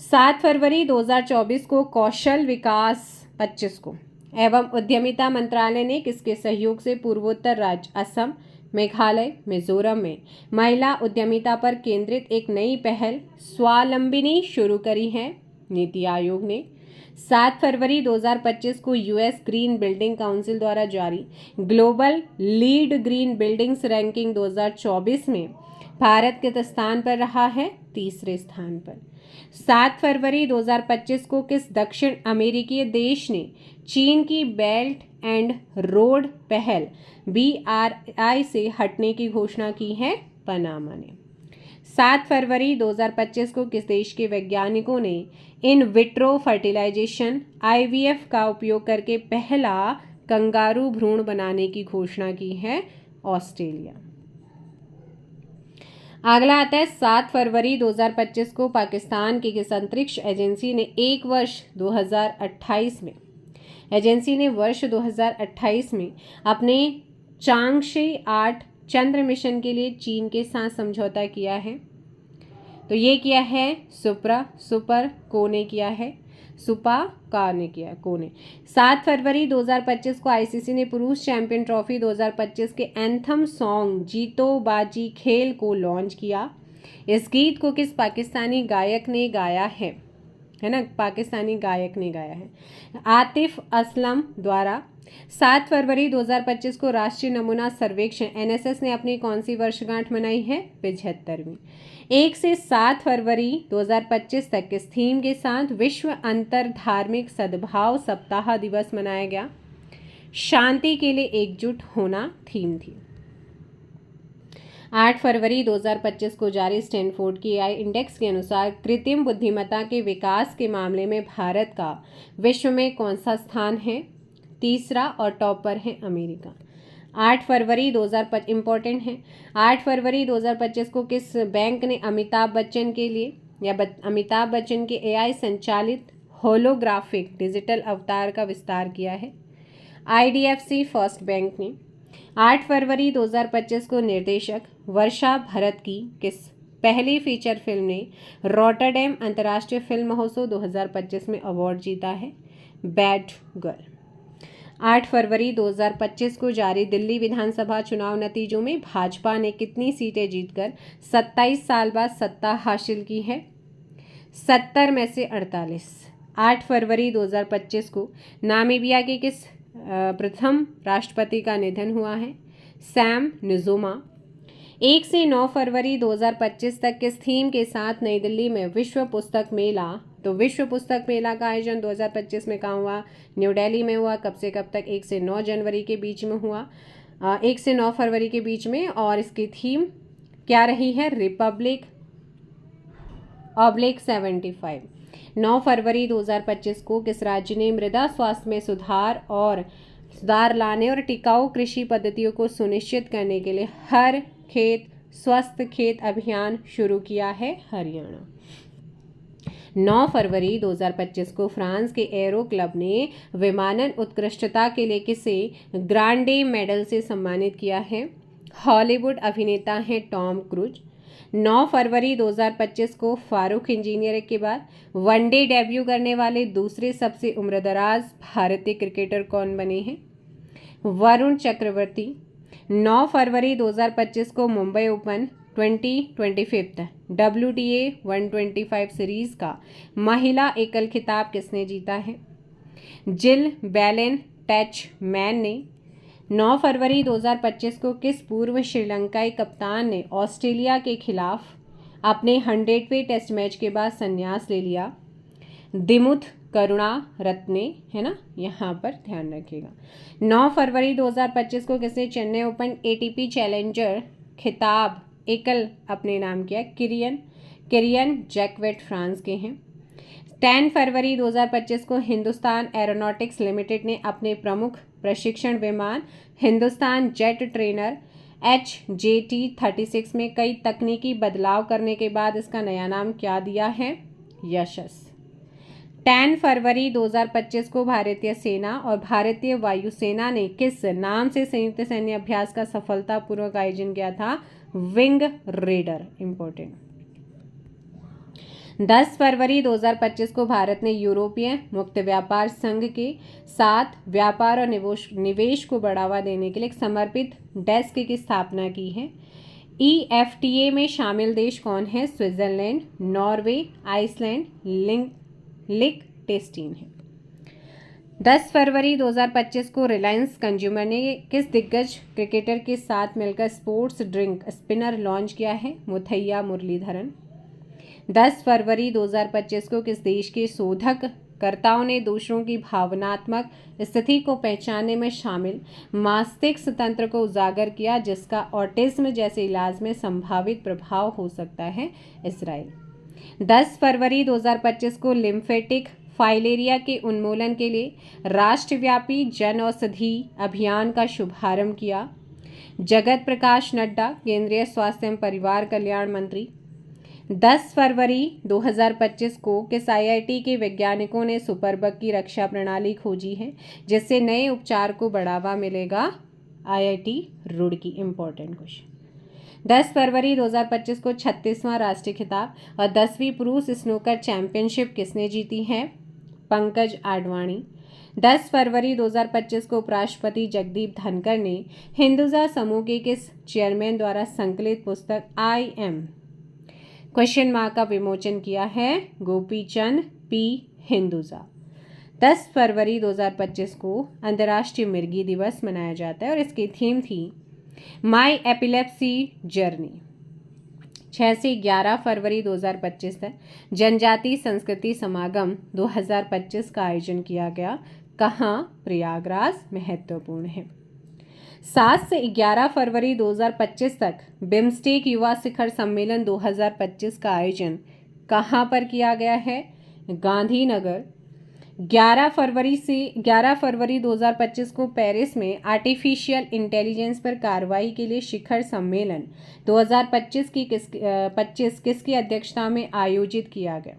7 फरवरी 2024 को कौशल विकास 25 को एवं उद्यमिता मंत्रालय ने किसके सहयोग से पूर्वोत्तर राज्य असम, मेघालय, मिजोरम में महिला उद्यमिता पर केंद्रित एक नई पहल स्वावलंबिनी शुरू करी है? नीति आयोग ने। 7 फरवरी 2025 को यूएस ग्रीन बिल्डिंग काउंसिल द्वारा जारी global lead green buildings ranking 2024 में भारत किस स्थान पर रहा है? तीसरे स्थान पर। 7 फरवरी 2025 को किस दक्षिण अमेरिकी देश ने चीन की बेल्ट एंड रोड पहल BRI से हटने की घोषणा की है? पनामा ने। 7 फरवरी 2025 को किस देश के वैज्ञानिकों ने इन विट्रो फर्टिलाइजेशन IVF का उपयोग करके पहला कंगारू भ्रूण बनाने की घोषणा की है? ऑस्ट्रेलिया। अगला आता है 7 फरवरी 2025 को पाकिस्तान की किस अंतरिक्ष एजेंसी ने वर्ष 2028 में अपने चांगशी 8 चंद्र मिशन के लिए चीन के साथ समझौता किया है? तो ये किया है कोने। 7 फरवरी 2025 को आईसीसी ने पुरुष चैंपियन ट्रॉफी 2025 के एंथम सॉन्ग जीतो बाजी खेल को लॉन्च किया। इस गीत को किस पाकिस्तानी गायक ने गाया है ना? पाकिस्तानी गायक ने गाया है आतिफ असलम द्वारा। 7 फरवरी 2025 को राष्ट्रीय नमूना सर्वेक्षण NSS ने अपनी कौन सी वर्षगांठ मनाई है? 75वीं। 1 से 7 फरवरी 2025 तक किस थीम के साथ विश्व अंतर धार्मिक सद्भाव सप्ताह दिवस मनाया गया? शांति के लिए एकजुट होना थीम थी। 8 फरवरी 2025 को जारी स्टैनफोर्ड की AI इंडेक्स के अनुसार कृत्रिम बुद्धिमत्ता के विकास के मामले में भारत का विश्व में कौन सा स्थान है? तीसरा, और टॉप पर है अमेरिका। 8 फरवरी 2025 इम्पोर्टेंट है। 8 फरवरी 2025 को किस बैंक ने अमिताभ बच्चन के AI संचालित होलोग्राफिक डिजिटल अवतार का विस्तार किया है? IDFC फर्स्ट बैंक ने। 8 फरवरी 2025 को निर्देशक वर्षा भरत की किस पहली फीचर फिल्म ने रॉटरडैम अंतर्राष्ट्रीय फिल्म महोत्सव 2025 में अवार्ड जीता है? Bad girl. 8 फरवरी 2025 को जारी दिल्ली विधानसभा चुनाव नतीजों में भाजपा ने कितनी सीटें जीतकर 27 साल बाद सत्ता हासिल की है? 70 में से 48। 8 फरवरी 2025 को नामीबिया के किस प्रथम राष्ट्रपति का निधन हुआ है? सैम नुजोमा। 1 से 9 फरवरी 2025 तक किस थीम के साथ नई दिल्ली में विश्व पुस्तक मेला? तो विश्व पुस्तक मेला का आयोजन 2025 में कहाँ हुआ? न्यू दिल्ली में हुआ। कब से कब तक? 1 से 9 जनवरी के बीच में हुआ, 1 से 9 फरवरी के बीच में। और इसकी थीम क्या रही है? रिपब्लिक /75। 9 फरवरी 2025 को किस राज्य ने मृदा स्वास्थ्य में सुधार लाने और टिकाऊ कृषि पद्धतियों को सुनिश्चित करने के लिए हर खेत स्वस्थ खेत अभियान शुरू किया है? हरियाणा। 9 फरवरी 2025 को फ्रांस के एरो क्लब ने विमानन उत्कृष्टता के लिए किसे ग्रांडे मेडल से सम्मानित किया है? हॉलीवुड अभिनेता हैं टॉम क्रूज। 9 फरवरी 2025 को फारूक इंजीनियर के बाद वनडे डेब्यू करने वाले दूसरे सबसे उम्रदराज भारतीय क्रिकेटर कौन बने हैं? वरुण चक्रवर्ती। 9 फरवरी 2025 को मुंबई ओपन 2025 WTA 125 सीरीज का महिला एकल खिताब किसने जीता है? जिल बेलेन टैचमैन ने। 9 फरवरी 2025 को किस पूर्व श्रीलंकाई कप्तान ने ऑस्ट्रेलिया के खिलाफ अपने 100वें टेस्ट मैच के बाद संन्यास ले लिया? दिमुथ करुणारत्ने, है ना, यहाँ पर ध्यान रखिएगा। 9 फरवरी 2025 को किसने चेन्नई ओपन ATP चैलेंजर खिताब एकल अपने नाम किया? किरियन जैक्वेट फ्रांस के हैं। 10 फरवरी 2025 को हिंदुस्तान एरोनॉटिक्स लिमिटेड ने अपने प्रमुख प्रशिक्षण विमान हिंदुस्तान जेट ट्रेनर HJT-36 में कई तकनीकी बदलाव करने के बाद इसका नया नाम क्या दिया है? यशस। 10 फरवरी 2025 को भारतीय सेना और भारतीय वायुसेना ने किस नाम से संयुक्त सैन्य अभ्यास का सफलतापूर्वक आयोजन किया था? Wing raider. इंपॉर्टेंट। 10 फरवरी 2025 को भारत ने यूरोपीय मुक्त व्यापार संघ के साथ व्यापार और निवेश को बढ़ावा देने के लिए एक समर्पित डेस्क की स्थापना की है। EFTA में शामिल देश कौन है? स्विट्जरलैंड, नॉर्वे, आइसलैंड, लिechtenstein है। 10 फरवरी 2025 को रिलायंस कंज्यूमर ने किस दिग्गज क्रिकेटर के साथ मिलकर स्पोर्ट्स ड्रिंक स्पिनर लॉन्च किया है? मुथैया मुरलीधरन। 10 फरवरी 2025 को किस देश के शोधकर्ताओं ने दूसरों की भावनात्मक स्थिति को पहचानने में शामिल मस्तिष्क तंत्र को उजागर किया, जिसका ऑटिज्म जैसे इलाज में संभावित प्रभाव हो सकता है? इजराइल। 10 फरवरी 2025 को लिम्फेटिक फाइलेरिया के उन्मूलन के लिए राष्ट्रव्यापी जन औषधि अभियान का शुभारंभ किया। जगत प्रकाश नड्डा, केंद्रीय स्वास्थ्य एवं परिवार कल्याण मंत्री। 10 फरवरी 2025 को किस IIT के वैज्ञानिकों ने सुपरबग की रक्षा प्रणाली खोजी है, जिससे नए उपचार को बढ़ावा मिलेगा? IIT रुड़की। Important question. 10 फरवरी 2025 को 36वां राष्ट्रीय खिताब और 10वीं पुरुष स्नूकर चैंपियनशिप किसने जीती है? पंकज आडवाणी। 10 फरवरी 2025 को उपराष्ट्रपति जगदीप धनखड़ ने हिंदुजा समूह के किस चेयरमैन द्वारा संकलित पुस्तक I Am क्वेश्चन मार्क का विमोचन किया है? गोपीचंद P हिंदुजा। 10 फरवरी 2025 को अंतर्राष्ट्रीय मिर्गी दिवस मनाया जाता है और इसकी थीम थी माई एपिलेप्सी जर्नी। 6 से 11 फरवरी 2025 तक जनजातीय संस्कृति समागम 2025 का आयोजन किया गया। कहाँ? प्रयागराज। महत्वपूर्ण है। 7 से 11 फरवरी 2025 तक बिम्स्टेक युवा शिखर सम्मेलन 2025 का आयोजन कहाँ पर किया गया है? गांधीनगर। 11 फरवरी 2025 को पेरिस में आर्टिफिशियल इंटेलिजेंस पर कार्रवाई के लिए शिखर सम्मेलन 2025 किसकी अध्यक्षता में आयोजित किया गया?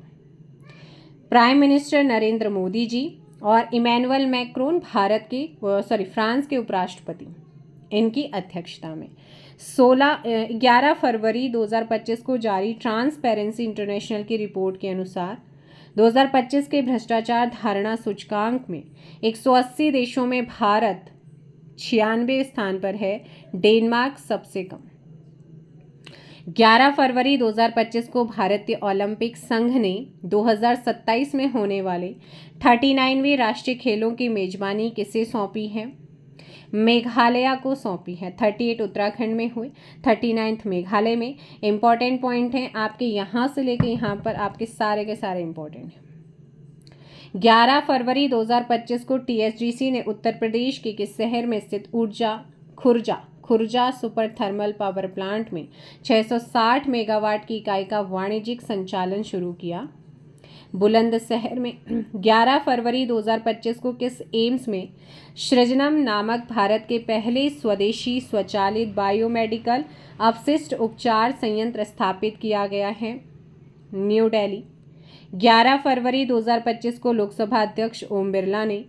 प्राइम मिनिस्टर नरेंद्र मोदी जी और इमैनुअल मैक्रोन फ्रांस के उपराष्ट्रपति, इनकी अध्यक्षता में। 11 फरवरी 2025 को जारी ट्रांसपेरेंसी इंटरनेशनल की रिपोर्ट के अनुसार 2025 के भ्रष्टाचार धारणा सूचकांक में 180 देशों में भारत 96 स्थान पर है, डेनमार्क सबसे कम। 11 फरवरी 2025 को भारतीय ओलंपिक संघ ने 2027 में होने वाले 39वें राष्ट्रीय खेलों की मेजबानी किसे सौंपी है? मेघालय को सौंपी है। 38 उत्तराखंड में हुए, 39 मेघालय में। इंपॉर्टेंट पॉइंट है आपके यहाँ से लेके यहाँ पर आपके सारे के सारे इंपॉर्टेंट हैं। 11 फरवरी 2025 को TSGC ने उत्तर प्रदेश के किस शहर में स्थित Khurja super thermal power plant में 660 मेगावाट की इकाई का वाणिज्यिक संचालन शुरू किया? बुलंदशहर में। 11 फरवरी 2025 को किस एम्स में सृजनम नामक भारत के पहले स्वदेशी स्वचालित बायोमेडिकल अपशिष्ट उपचार संयंत्र स्थापित किया गया है? न्यू दिल्ली। 11 फरवरी 2025 को लोकसभा अध्यक्ष ओम बिरला ने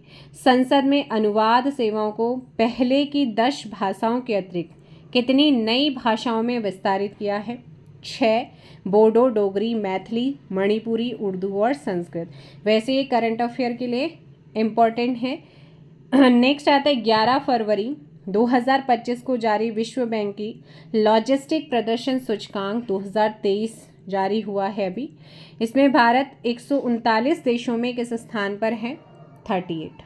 संसद में अनुवाद सेवाओं को पहले की 10 भाषाओं के अतिरिक्त कितनी नई भाषाओं में विस्तारित किया है? 6। बोडो, डोगरी, मैथिली, मणिपुरी, उर्दू और संस्कृत। वैसे ये करंट अफेयर के लिए इम्पॉर्टेंट है। नेक्स्ट आता है 11 फरवरी 2025 को जारी विश्व बैंक की लॉजिस्टिक प्रदर्शन सूचकांक 2023 जारी हुआ है अभी। इसमें भारत 139 देशों में किस स्थान पर है? 38।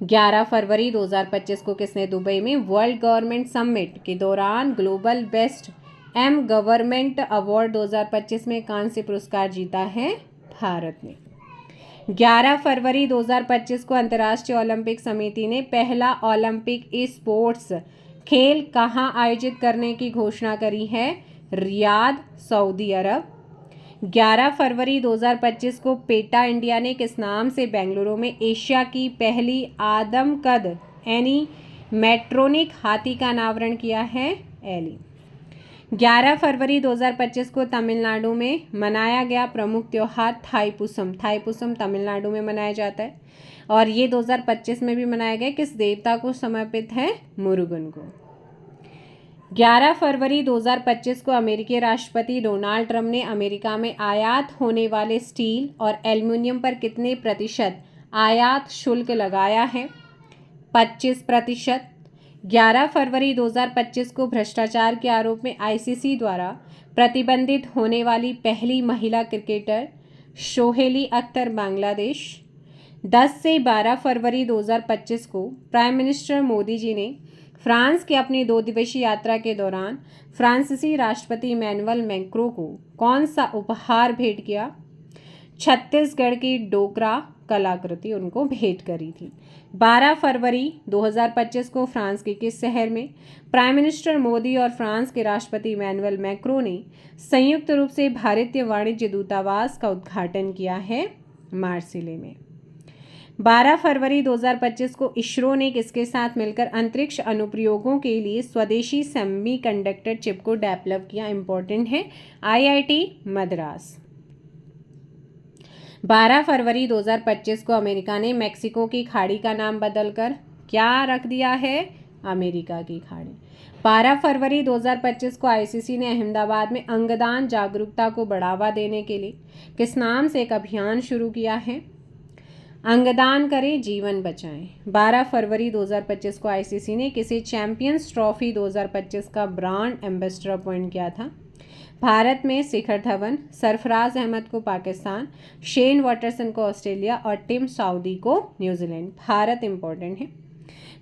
11 फरवरी 2025 को किसने दुबई में वर्ल्ड गवर्नमेंट समिट के दौरान ग्लोबल बेस्ट गवर्नमेंट अवार्ड 2025 में कांस्य पुरस्कार जीता है? भारत ने। 11 फरवरी 2025 को अंतर्राष्ट्रीय ओलंपिक समिति ने पहला ओलंपिक स्पोर्ट्स खेल कहाँ आयोजित करने की घोषणा करी है? रियाद, सऊदी अरब। 11 फरवरी 2025 को पेटा इंडिया ने किस नाम से बेंगलुरु में एशिया की पहली आदमकद एनिमेट्रोनिक हाथी का अनावरण किया है? एली। 11 फरवरी 2025 को तमिलनाडु में मनाया गया प्रमुख त्यौहार थाईपुसम। थाईपुसम तमिलनाडु में मनाया जाता है और ये 2025 में भी मनाया गया। किस देवता को समर्पित है? मुरुगन को। 11 फरवरी 2025 को अमेरिकी राष्ट्रपति डोनाल्ड ट्रंप ने अमेरिका में आयात होने वाले स्टील और एल्युमिनियम पर कितने प्रतिशत आयात शुल्क लगाया है? 25%। 11 फरवरी 2025 को भ्रष्टाचार के आरोप में आईसीसी द्वारा प्रतिबंधित होने वाली पहली महिला क्रिकेटर सोहेली अख्तर बांग्लादेश। 10 से 12 फरवरी 2025 को प्राइम मिनिस्टर मोदी जी ने फ्रांस की अपनी 2 दिवसीय यात्रा के दौरान फ्रांसीसी राष्ट्रपति इमैनुअल मैक्रों को कौन सा उपहार भेंट किया? छत्तीसगढ़ की डोकरा कलाकृति उनको भेंट करी थी। 12 फरवरी 2025 को फ्रांस के किस शहर में प्राइम मिनिस्टर मोदी और फ्रांस के राष्ट्रपति इमैनुअल मैक्रों ने संयुक्त रूप से भारतीय वाणिज्य दूतावास का उद्घाटन किया है? मार्सिले में। 12 फरवरी 2025 को इसरो ने किसके साथ मिलकर अंतरिक्ष अनुप्रयोगों के लिए स्वदेशी सेमीकंडक्टर चिप को डेवलप किया? इंपॉर्टेंट है, आईआईटी मद्रास। 12 फरवरी 2025 को अमेरिका ने मेक्सिको की खाड़ी का नाम बदलकर क्या रख दिया है? अमेरिका की खाड़ी। 12 फरवरी 2025 को आईसीसी ने अहमदाबाद में अंगदान जागरूकता को बढ़ावा देने के लिए किस नाम से एक अभियान शुरू किया है? अंगदान करें, जीवन बचाएं। 12 फरवरी 2025 को आईसीसी ने किसी चैंपियंस ट्रॉफी 2025 का ब्रांड एम्बेसडर अपॉइंट किया था? भारत में शिखर धवन, सरफराज अहमद को पाकिस्तान, शेन वाटरसन को ऑस्ट्रेलिया और टिम साउदी को न्यूजीलैंड। भारत इंपॉर्टेंट है।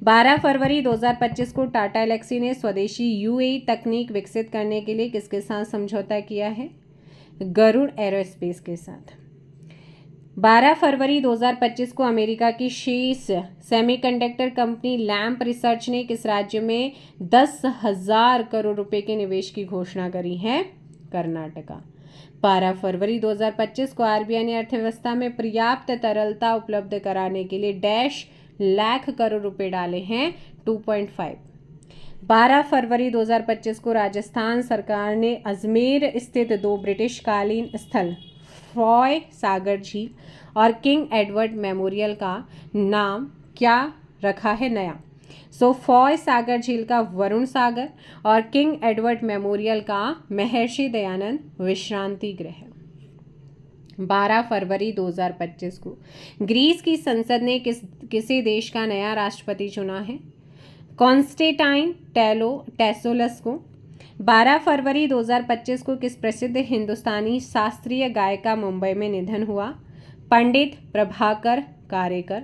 12 फरवरी 2025 को टाटा एलेक्सी ने स्वदेशी यूएई तकनीक विकसित करने के लिए किसके साथ समझौता किया है? गरुड़ एरोस्पेस के साथ। 12 फरवरी 2025 को अमेरिका की शीर्ष सेमीकंडक्टर कंपनी लैम्प रिसर्च ने किस राज्य में 10,000 करोड़ रुपए के निवेश की घोषणा करी है? कर्नाटका। 12 फरवरी 2025 को आरबीआई ने अर्थव्यवस्था में पर्याप्त तरलता उपलब्ध कराने के लिए डैश लाख करोड़ रुपए डाले हैं? 2.5। 12 फरवरी 2025 को राजस्थान सरकार ने अजमेर स्थित 2 ब्रिटिश कालीन स्थल फॉय सागर झील और किंग एडवर्ड मेमोरियल का नाम क्या रखा है? नया। फॉय सागर झील का वरुण सागर और किंग एडवर्ड मेमोरियल का महर्षि दयानंद विश्रांति गृह। 12 फरवरी 2025 को ग्रीस की संसद ने किसी देश का नया राष्ट्रपति चुना है? कॉन्स्टेंटाइन टेसोलस को। 12 फरवरी 2025 को किस प्रसिद्ध हिंदुस्तानी शास्त्रीय गायक का मुंबई में निधन हुआ? पंडित प्रभाकर कारेकर।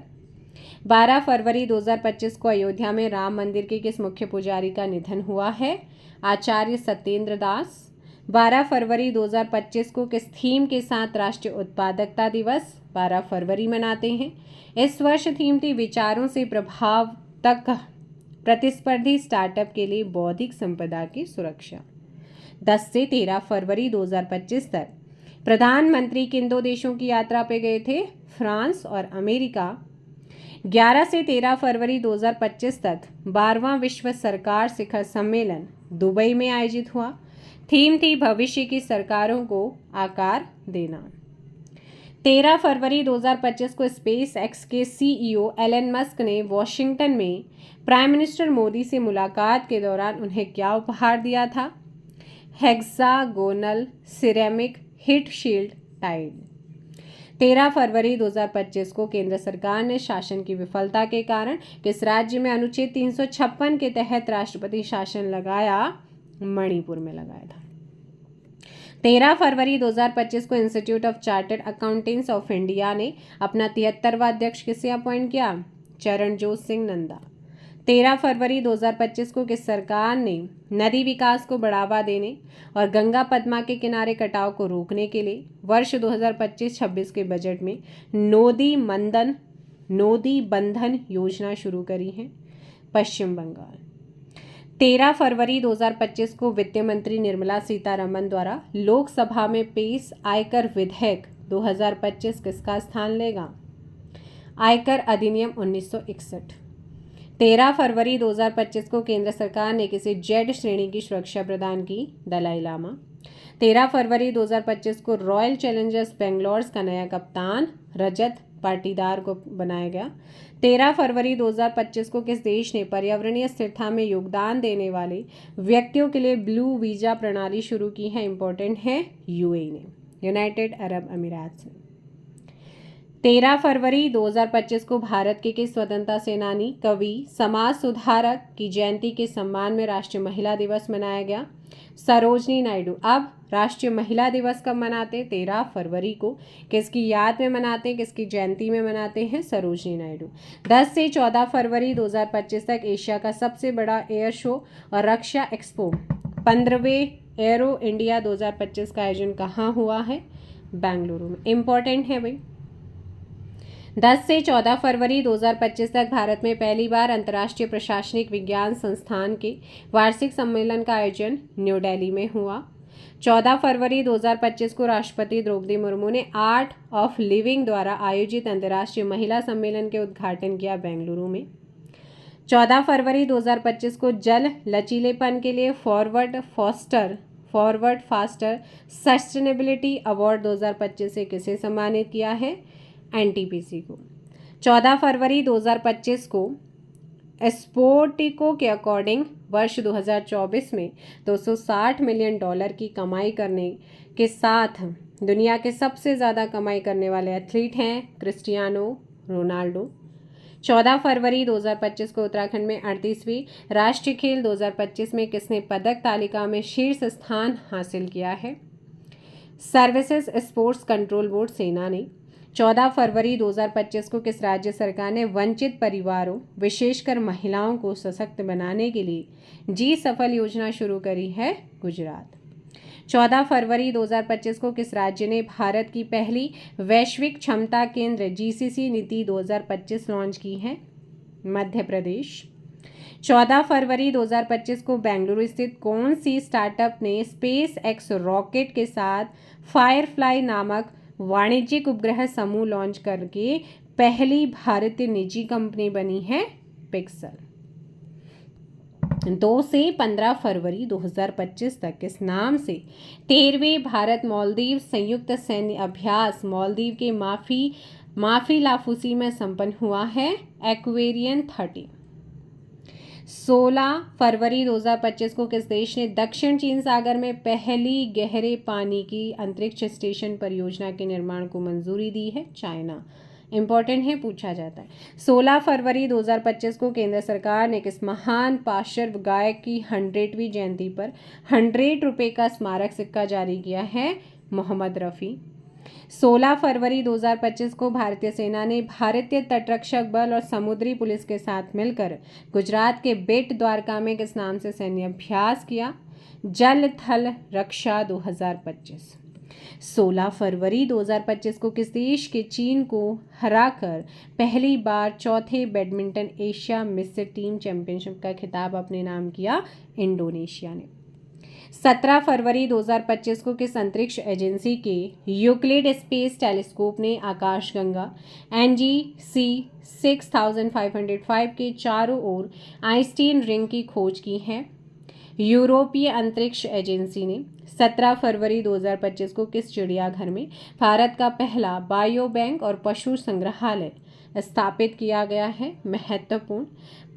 12 फरवरी 2025 को अयोध्या में राम मंदिर के किस मुख्य पुजारी का निधन हुआ है? आचार्य सत्येंद्र दास। 12 फरवरी 2025 को किस थीम के साथ राष्ट्रीय उत्पादकता दिवस 12 फरवरी मनाते हैं? इस वर्ष थीम थी विचारों से प्रभाव तक प्रतिस्पर्धी स्टार्टअप के लिए बौद्धिक संपदा की सुरक्षा। 10 से 13 फरवरी 2025 तक प्रधानमंत्री किन 2 देशों की यात्रा पे गए थे? फ्रांस और अमेरिका। 11 से 13 फरवरी 2025 तक 12वां विश्व सरकार शिखर सम्मेलन दुबई में आयोजित हुआ। थीम थी भविष्य की सरकारों को आकार देना। 13 फरवरी 2025 को स्पेस एक्स के सीईओ एलन मस्क ने वॉशिंगटन में प्राइम मिनिस्टर मोदी से मुलाकात के दौरान उन्हें क्या उपहार दिया था? Hexagonal ceramic heat shield tile. 13 फरवरी 2025 को केंद्र सरकार ने शासन की विफलता के कारण किस राज्य में अनुच्छेद 356 के तहत राष्ट्रपति शासन लगाया? मणिपुर में लगाया था। 13 फरवरी 2025 को institute of chartered accountants of India ने अपना 73वां अध्यक्ष किसे अपॉइंट किया? चरणजोत सिंह नंदा। 13 फरवरी 2025 को किस सरकार ने नदी विकास को बढ़ावा देने और गंगा पद्मा के किनारे कटाव को रोकने के लिए वर्ष 2025-26 के बजट में नोदी बंधन योजना शुरू करी है? पश्चिम बंगाल। 13 फरवरी 2025 को वित्त मंत्री निर्मला सीतारमण द्वारा लोकसभा में पेश आयकर विधेयक 2025 किसका स्थान लेगा? आयकर अधिनियम 1961। 13 फरवरी 2025 को केंद्र सरकार ने किसी जेड श्रेणी की सुरक्षा प्रदान की? दलाई लामा। 13 फरवरी 2025 को रॉयल चैलेंजर्स बेंगलोर का नया कप्तान रजत पाटीदार को बनाया गया। 13 फरवरी 2025 को किस देश ने पर्यावरणीय स्थिरता में योगदान देने वाले व्यक्तियों के लिए ब्लू वीजा प्रणाली शुरू की है? इंपॉर्टेंट है, यूएई ने, यूनाइटेड अरब अमीरात ने। 13 फरवरी 2025 को भारत के स्वतंत्रता सेनानी, कवि, समाज सुधारक की जयंती के सम्मान में राष्ट्रीय महिला दिवस मनाया गया? सरोजनी नायडू। अब राष्ट्रीय महिला दिवस कब मनाते हैं? 13 फरवरी को। किसकी याद में मनाते हैं, किसकी जयंती में मनाते हैं? सरोजनी नायडू। 10 से 14 फरवरी 2025 तक एशिया का सबसे बड़ा एयर शो और रक्षा एक्सपो 15वें एरो इंडिया 2025 का आयोजन कहाँ हुआ है? बेंगलुरु में। इंपॉर्टेंट है भाई। 10 से 14 फरवरी 2025 तक भारत में पहली बार अंतर्राष्ट्रीय प्रशासनिक विज्ञान संस्थान के वार्षिक सम्मेलन का आयोजन न्यू दिल्ली में हुआ। 14 फरवरी 2025 को राष्ट्रपति द्रौपदी मुर्मू ने आर्ट ऑफ लिविंग द्वारा आयोजित अंतर्राष्ट्रीय महिला सम्मेलन के उद्घाटन किया बेंगलुरु में। 14 फरवरी 2025 को जल लचीलेपन के लिए फॉरवर्ड फास्टर सस्टेनेबिलिटी अवार्ड 2025 से किसे सम्मानित किया है? एनटीपीसी को। 14 फरवरी 2025 को स्पोर्टिको के अकॉर्डिंग वर्ष 2024 में $260 मिलियन की कमाई करने के साथ दुनिया के सबसे ज़्यादा कमाई करने वाले एथलीट हैं क्रिस्टियानो रोनाल्डो। 14 फरवरी 2025 को उत्तराखंड में 38वीं राष्ट्रीय खेल 2025 में किसने पदक तालिका में शीर्ष स्थान हासिल किया है? सर्विसेज स्पोर्ट्स कंट्रोल बोर्ड सेना ने। 14 फरवरी 2025 को किस राज्य सरकार ने वंचित परिवारों विशेषकर महिलाओं को सशक्त बनाने के लिए जी सफल योजना शुरू करी है? गुजरात। 14 फरवरी 2025 को किस राज्य ने भारत की पहली वैश्विक क्षमता केंद्र जीसीसी नीति 2025 लॉन्च की है? मध्य प्रदेश। 14 फरवरी 2025 को बेंगलुरु स्थित कौन सी स्टार्टअप ने स्पेस एक्स रॉकेट के साथ फायरफ्लाई नामक वाणिज्यिक उपग्रह समूह लॉन्च करके पहली भारतीय निजी कंपनी बनी है? पिक्सल। 2 से 15 फरवरी 2025 तक किस नाम से 13वें भारत मालदीव संयुक्त सैन्य अभ्यास मालदीव के माफी लाफूसी में संपन्न हुआ है? एक्वेरियन 30। 16 फरवरी 2025 को किस देश ने दक्षिण चीन सागर में पहली गहरे पानी की अंतरिक्ष स्टेशन परियोजना के निर्माण को मंजूरी दी है? चाइना। इंपॉर्टेंट है, पूछा जाता है। 16 फरवरी 2025 को केंद्र सरकार ने किस महान पार्श्व गायक की 100वीं जयंती पर 100 रुपये का स्मारक सिक्का जारी किया है? मोहम्मद रफ़ी। 16 फरवरी 2025 को भारतीय सेना ने भारतीय तटरक्षक बल और समुद्री पुलिस के साथ मिलकर गुजरात के बेट द्वारका में किस नाम से सैन्य अभ्यास किया? जल थल रक्षा 2025। 16 फरवरी 2025 को किस देश के चीन को हराकर पहली बार चौथे badminton Asia miss team championship का खिताब अपने नाम किया? इंडोनेशिया ने। 17 फरवरी 2025 को किस अंतरिक्ष एजेंसी के यूक्लिड स्पेस टेलीस्कोप ने आकाशगंगा NGC 6505 के चारों ओर आइंस्टीन रिंग की खोज की है? यूरोपीय अंतरिक्ष एजेंसी ने। 17 फरवरी 2025 को किस चिड़ियाघर में भारत का पहला बायो बैंक और पशु संग्रहालय स्थापित किया गया है? महत्वपूर्ण,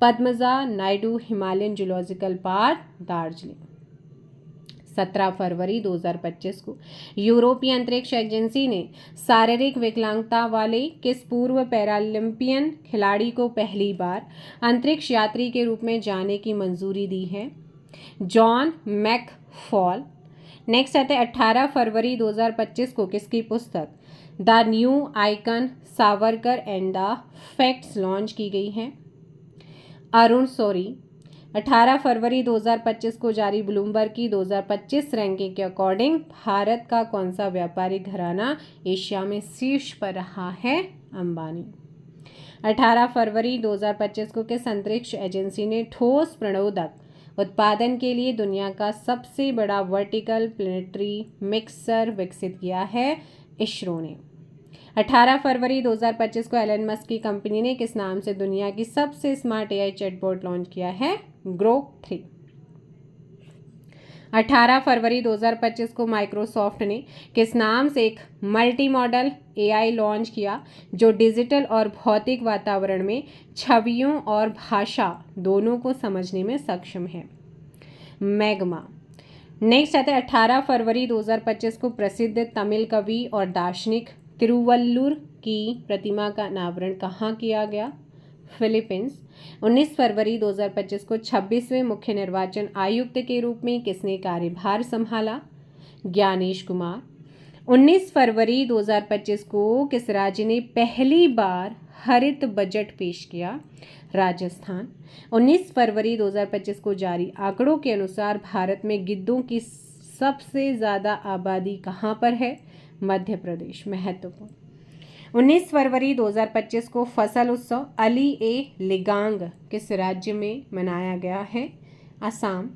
Padmaja Naidu Himalayan zoological park, Darjeeling. 17 फरवरी 2025 को यूरोपीय अंतरिक्ष एजेंसी ने शारीरिक विकलांगता वाले किस पूर्व पैरालंपियन खिलाड़ी को पहली बार अंतरिक्ष यात्री के रूप में जाने की मंजूरी दी है? John McFaul. नेक्स्ट आते हैं 18 फरवरी 2025 को किसकी पुस्तक the new icon Savarkar and the facts launch की गई है? अरुण शौरी। 18 फरवरी 2025 को जारी ब्लूमबर्ग की 2025 रैंकिंग के अकॉर्डिंग भारत का कौन सा व्यापारिक घराना एशिया में शीर्ष पर रहा है? अंबानी। 18 फरवरी 2025 को किस अंतरिक्ष एजेंसी ने ठोस प्रणोदक उत्पादन के लिए दुनिया का सबसे बड़ा वर्टिकल प्लेनेटरी मिक्सर विकसित किया है? इसरो ने। 18 फरवरी 2025 को एलन मस्क की कंपनी ने किस नाम से दुनिया की सबसे स्मार्ट AI चैटबॉट लॉन्च किया है? ग्रोक 3। 18 फरवरी 2025 को माइक्रोसॉफ्ट ने किस नाम से एक मल्टी मॉडल एआई लॉन्च किया जो डिजिटल और भौतिक वातावरण में छवियों और भाषा दोनों को समझने में सक्षम है? मैग्मा। नेक्स्ट आता है 18 फरवरी 2025 को प्रसिद्ध तमिल कवि और दार्शनिक तिरुवल्लुर की प्रतिमा का अनावरण कहाँ किया गया? फिलीपींस। 19 फरवरी 2025 को 26वें मुख्य निर्वाचन आयुक्त के रूप में किसने कार्यभार संभाला? ज्ञानेश कुमार। 19 फरवरी 2025 को किस राज्य ने पहली बार हरित बजट पेश किया? राजस्थान। 19 फरवरी 2025 को जारी आंकड़ों के अनुसार भारत में गिद्धों की सबसे ज़्यादा आबादी कहाँ पर है? मध्य प्रदेश। महत्वपूर्ण। 19 फरवरी 2025 को फसल उत्सव अली ए लिगांग किस राज्य में मनाया गया है? असम।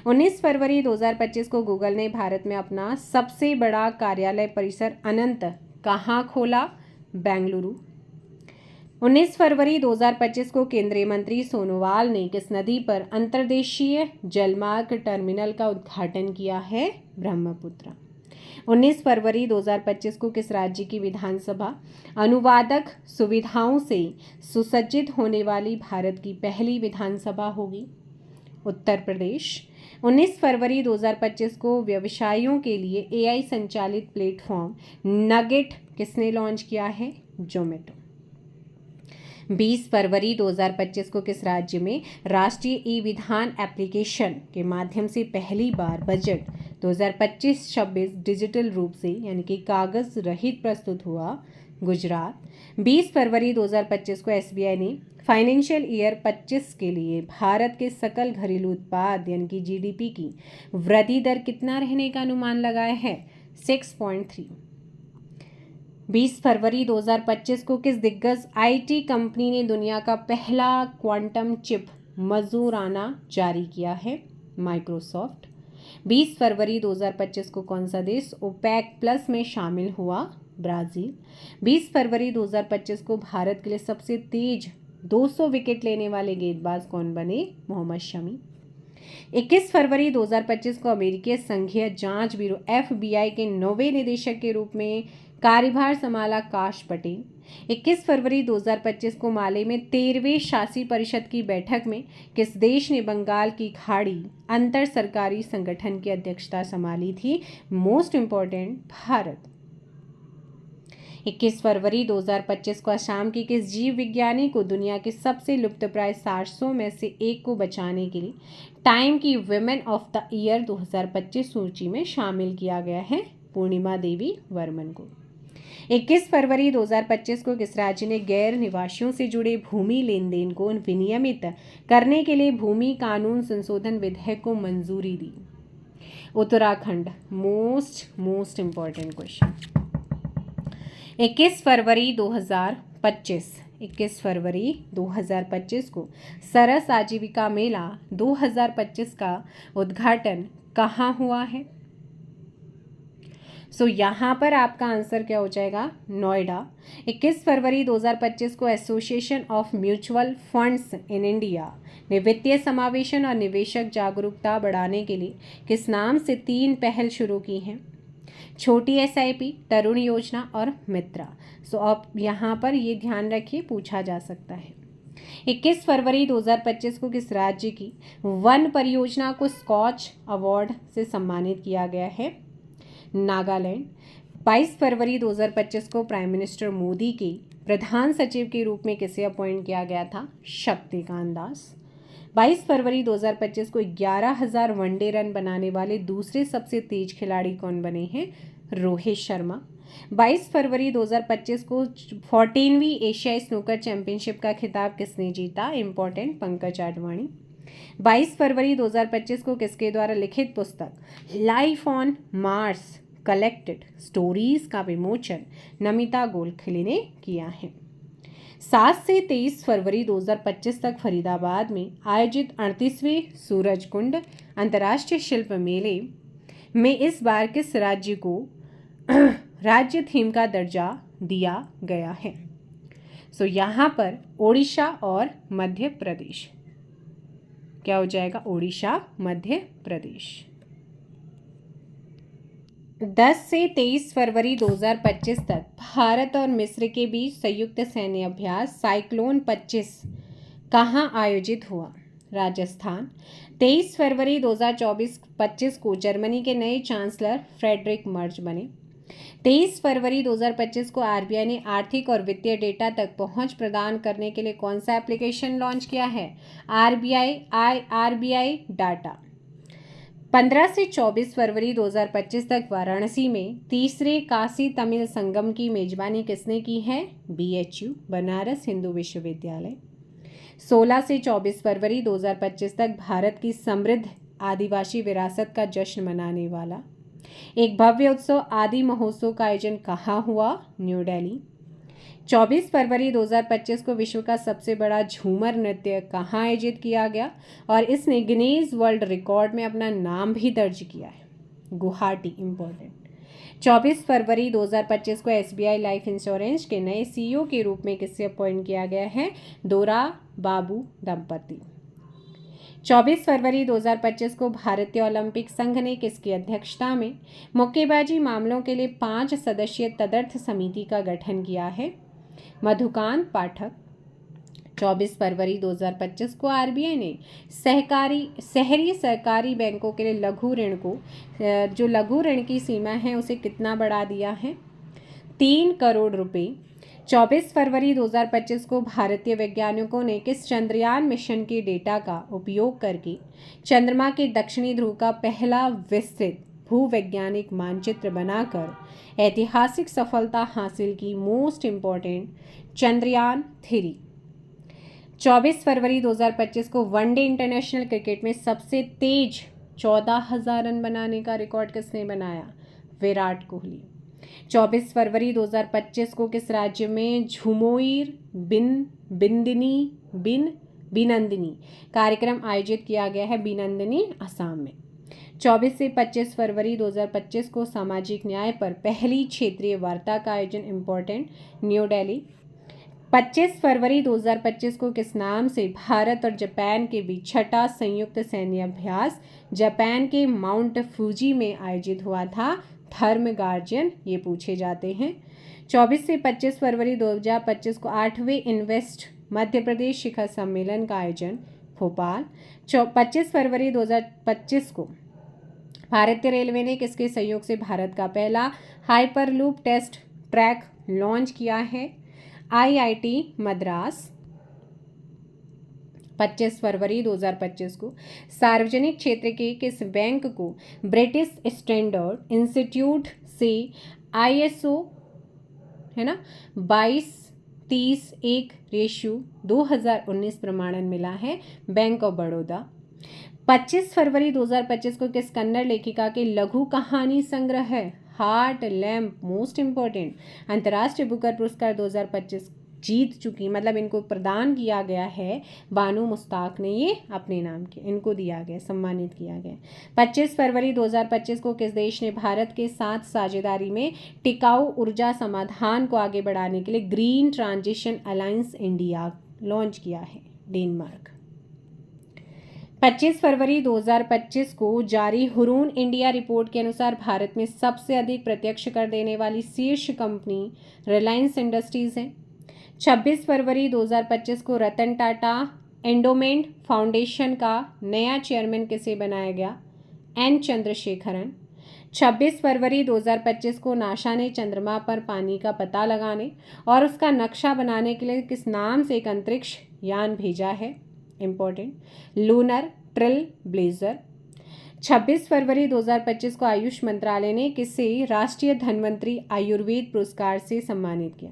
19 फरवरी 2025 को गूगल ने भारत में अपना सबसे बड़ा कार्यालय परिसर अनंत कहाँ खोला? बेंगलुरु। 19 फरवरी 2025 को केंद्रीय मंत्री सोनोवाल ने किस नदी पर अंतर्देशीय जलमार्ग टर्मिनल का उद्घाटन किया है? ब्रह्मपुत्र। 19 फरवरी 2025 को किस राज्य की विधानसभा अनुवादक सुविधाओं से सुसज्जित होने वाली भारत की पहली विधानसभा होगी? उत्तर प्रदेश। 19 फरवरी 2025 को व्यवसायियों के लिए एआई संचालित प्लेटफॉर्म नगेट किसने लॉन्च किया है? जोमेटो। 20 फरवरी 2025 को किस राज्य में राष्ट्रीय ई विधान एप्लीकेशन के माध्यम से पहली बार बजट 2025-26 डिजिटल रूप से यानी कि कागज रहित प्रस्तुत हुआ? गुजरात। 20 फरवरी 2025 को एसबीआई ने फाइनेंशियल ईयर 25 के लिए भारत के सकल घरेलू उत्पाद यानी कि जीडीपी की वृद्धि दर कितना रहने का अनुमान लगाया है? 6.3। 20 फरवरी 2025 को किस दिग्गज आईटी कंपनी ने दुनिया का पहला क्वांटम चिप मजूराना जारी किया है? माइक्रोसॉफ्ट। 20 फरवरी 2025 को कौन सा देश ओपेक प्लस में शामिल हुआ? ब्राज़ील। 20 फरवरी 2025 को भारत के लिए सबसे तेज 200 विकेट लेने वाले गेंदबाज कौन बने? मोहम्मद शमी। 21 फरवरी 2025 को अमेरिकी संघीय जांच ब्यूरो एफबीआई के नौवें निदेशक के रूप में कार्यभार संभाला काश पटेल। 21 फरवरी 2025 को माले में 13वें शासी परिषद की बैठक में किस देश ने बंगाल की खाड़ी अंतर सरकारी संगठन की अध्यक्षता संभाली थी? Most important Bharat. 21 फरवरी 2025 को असम के किस जीव विज्ञानी को दुनिया के सबसे लुप्तप्राय 700 में से एक को बचाने के लिए टाइम की वुमेन ऑफ द ईयर 2025 सूची में शामिल किया गया है? पूर्णिमा देवी वर्मन को। 21 फरवरी 2025 को किस राज्य ने गैर निवासियों से जुड़े भूमि लेन देन को विनियमित करने के लिए भूमि कानून संशोधन विधेयक को मंजूरी दी? उत्तराखंड। Most important question. 21 फरवरी 2025 को सरस आजीविका मेला 2025 का उद्घाटन कहाँ हुआ है? यहाँ पर आपका आंसर क्या हो जाएगा? नोएडा। 21 फरवरी 2025 को association of mutual funds in India ने वित्तीय समावेशन और निवेशक जागरूकता बढ़ाने के लिए किस नाम से 3 पहल शुरू की हैं? छोटी एसआईपी, तरुण योजना और मित्रा। आप यहाँ पर ये ध्यान रखिए, पूछा जा सकता है। 21 फरवरी 2025 को किस राज्य की वन परियोजना को स्कॉच अवार्ड से सम्मानित किया गया है? नागालैंड। 22 फरवरी 2025 को प्राइम मिनिस्टर मोदी के प्रधान सचिव के रूप में किसे अपॉइंट किया गया था? शक्तिकांत दास। 22 फरवरी 2025 को 11,000 वनडे रन बनाने वाले दूसरे सबसे तेज खिलाड़ी कौन बने हैं? रोहित शर्मा। 22 फरवरी 2025 को 14वीं एशियाई स्नूकर चैंपियनशिप का खिताब किसने जीता? इम्पोर्टेंट, पंकज आडवाणी। 22 फरवरी 2025 को किसके द्वारा लिखित पुस्तक life on Mars collected stories का विमोचन नमिता गोखले ने किया है? 7 से 23 फरवरी 2025 तक फरीदाबाद में आयोजित 38वें सूरजकुंड अंतर्राष्ट्रीय शिल्प मेले में इस बार किस राज्य को राज्य थीम का दर्जा दिया गया है? यहाँ पर ओडिशा और मध्य प्रदेश। क्या हो जाएगा? ओडिशा, मध्य प्रदेश। 10 से 23 फरवरी 2025 तक भारत और मिस्र के बीच संयुक्त सैन्य अभ्यास साइक्लोन 25 कहाँ आयोजित हुआ? राजस्थान। 23 फरवरी 2024-25 को जर्मनी के नए चांसलर फ्रेडरिक मर्ज बने। 23 फरवरी 2025 को आरबीआई ने आर्थिक और वित्तीय डेटा तक पहुंच प्रदान करने के लिए कौन सा एप्लीकेशन लॉन्च किया है? RBI data. 15 से 24 फरवरी 2025 तक वाराणसी में तीसरे काशी तमिल संगम की मेजबानी किसने की है? बीएचयू बनारस हिंदू विश्वविद्यालय। 16 से 24 फरवरी 2025 तक भारत की समृद्ध आदिवासी विरासत का जश्न मनाने वाला एक भव्य उत्सव आदि महोत्सव का आयोजन कहाँ हुआ? न्यू दिल्ली। 24 फरवरी 2025 को विश्व का सबसे बड़ा झूमर नृत्य कहाँ आयोजित किया गया और इसने गिनीज वर्ल्ड रिकॉर्ड में अपना नाम भी दर्ज किया है? गुवाहाटी। इंपॉर्टेंट। 24 फरवरी 2025 को एसबीआई लाइफ इंश्योरेंस के नए सीईओ के रूप में किसे अपॉइंट किया गया है? दोरा बाबू दंपति। 24 फरवरी 2025 को भारतीय ओलंपिक संघ ने किसकी अध्यक्षता में मुक्केबाजी मामलों के लिए 5 सदस्यीय तदर्थ समिति का गठन किया है? मधुकांत पाठक। 24 फरवरी 2025 को आरबीआई ने शहरी सहकारी बैंकों के लिए लघु ऋण को जो लघु ऋण की सीमा है उसे कितना बढ़ा दिया है? 3 करोड़ रुपए। 24 फरवरी 2025 को भारतीय वैज्ञानिकों ने किस चंद्रयान मिशन के डेटा का उपयोग करके चंद्रमा के दक्षिणी ध्रुव का पहला विस्तृत भूवैज्ञानिक मानचित्र बनाकर ऐतिहासिक सफलता हासिल की? Most important, Chandrayaan 3। 24 फरवरी 2025 को वनडे इंटरनेशनल क्रिकेट में सबसे तेज 14,000 रन बनाने का रिकॉर्ड किसने बनाया? विराट कोहली। 24 फरवरी 2025 को किस राज्य में झुमोइर बिनंदिनी कार्यक्रम आयोजित किया गया है? बिनंदिनी, असम में। 24 से 25 फरवरी 2025 को सामाजिक न्याय पर पहली क्षेत्रीय वार्ता का आयोजन, इम्पोर्टेंट, न्यू दिल्ली। 25 फरवरी 2025 को किस नाम से भारत और जापान के बीच छठा संयुक्त सैन्य अभ्यास जापान के माउंट फूजी में आयोजित हुआ था? धर्म गार्जियन, ये पूछे जाते हैं। 24 से 25 फरवरी 2025 को 8वें इन्वेस्ट मध्य प्रदेश शिखर सम्मेलन का आयोजन, भोपाल। 25 फरवरी 2025 को भारतीय रेलवे ने किसके सहयोग से भारत का पहला हाइपरलूप टेस्ट ट्रैक लॉन्च किया है? आईआईटी मद्रास। 25 फरवरी 2025 को सार्वजनिक क्षेत्र के किस बैंक को ब्रिटिश स्टैंडर्ड इंस्टीट्यूट से आईएसओ 22-30-1/2019 प्रमाणन मिला है? Bank of Baroda. 25 फरवरी 2025 को किस कन्नड़ लेखिका के लघु कहानी संग्रह है? हार्ट लैम्प, मोस्ट इम्पोर्टेंट, अंतर्राष्ट्रीय बुकर पुरस्कार 2025 जीत चुकी, मतलब इनको प्रदान किया गया है, बानू मुस्ताक ने ये अपने नाम के इनको दिया गया, सम्मानित किया गया। 25 फरवरी 2025 को किस देश ने भारत के साथ साझेदारी में टिकाऊ ऊर्जा समाधान को आगे बढ़ाने के लिए green transition alliance India launch किया है? डेनमार्क। 25 फरवरी 2025 को जारी हुरून इंडिया रिपोर्ट के अनुसार भारत में सबसे अधिक प्रत्यक्ष कर देने वाली शीर्ष कंपनी रिलायंस इंडस्ट्रीज है। 26 फरवरी 2025 को रतन टाटा एंडोमेंट फाउंडेशन का नया चेयरमैन किसे बनाया गया? एन चंद्रशेखरन। 26 फरवरी 2025 को नासा ने चंद्रमा पर पानी का पता लगाने और उसका नक्शा बनाने के लिए किस नाम से एक अंतरिक्ष यान भेजा है? Important, lunar trail blazer. 26 फरवरी 2025 को आयुष मंत्रालय ने किसे राष्ट्रीय धन्वंतरी आयुर्वेद पुरस्कार से सम्मानित किया?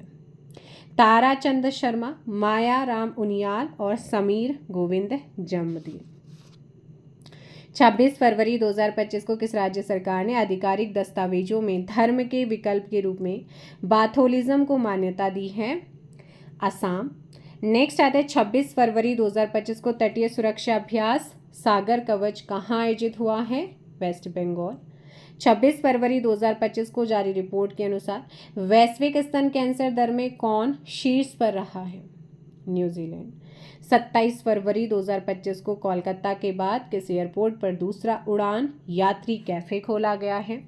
तारा चंद शर्मा, माया राम उनियाल और समीर गोविंद जमदीर। 26 फरवरी 2025 को किस राज्य सरकार ने आधिकारिक दस्तावेजों में धर्म के विकल्प के रूप में बाथोलिज्म को मान्यता दी है? असम। नेक्स्ट आता है 26 फरवरी 2025 को तटीय सुरक्षा अभ्यास सागर कवच कहाँ आयोजित हुआ है? वेस्ट बंगाल। 26 फरवरी 2025 को जारी रिपोर्ट के अनुसार वैश्विक स्तन कैंसर दर में कौन शीर्ष पर रहा है? न्यूजीलैंड। 27 फरवरी 2025 को कोलकाता के बाद किस एयरपोर्ट पर दूसरा उड़ान यात्री कैफे खोला गया है?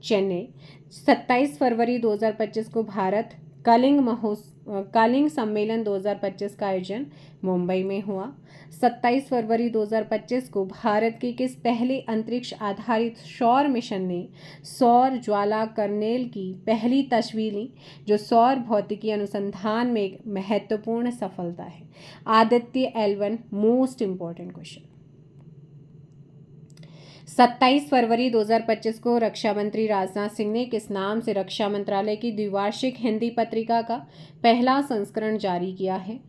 चेन्नई। 27 फरवरी 2025 को भारत कलिंग सम्मेलन 2025 का आयोजन मुंबई में हुआ। 27 फरवरी 2025 को भारत के किस पहले अंतरिक्ष आधारित सौर मिशन ने सौर ज्वाला कर्नेल की पहली तस्वीर ली, जो सौर भौतिकी अनुसंधान में एक महत्वपूर्ण सफलता है? Aditya L1 most important question. 27 फरवरी 2025 को रक्षा मंत्री राजनाथ सिंह ने किस नाम से रक्षा मंत्रालय की द्विवार्षिक हिंदी पत्रिका का पहला संस्करण जारी किया है?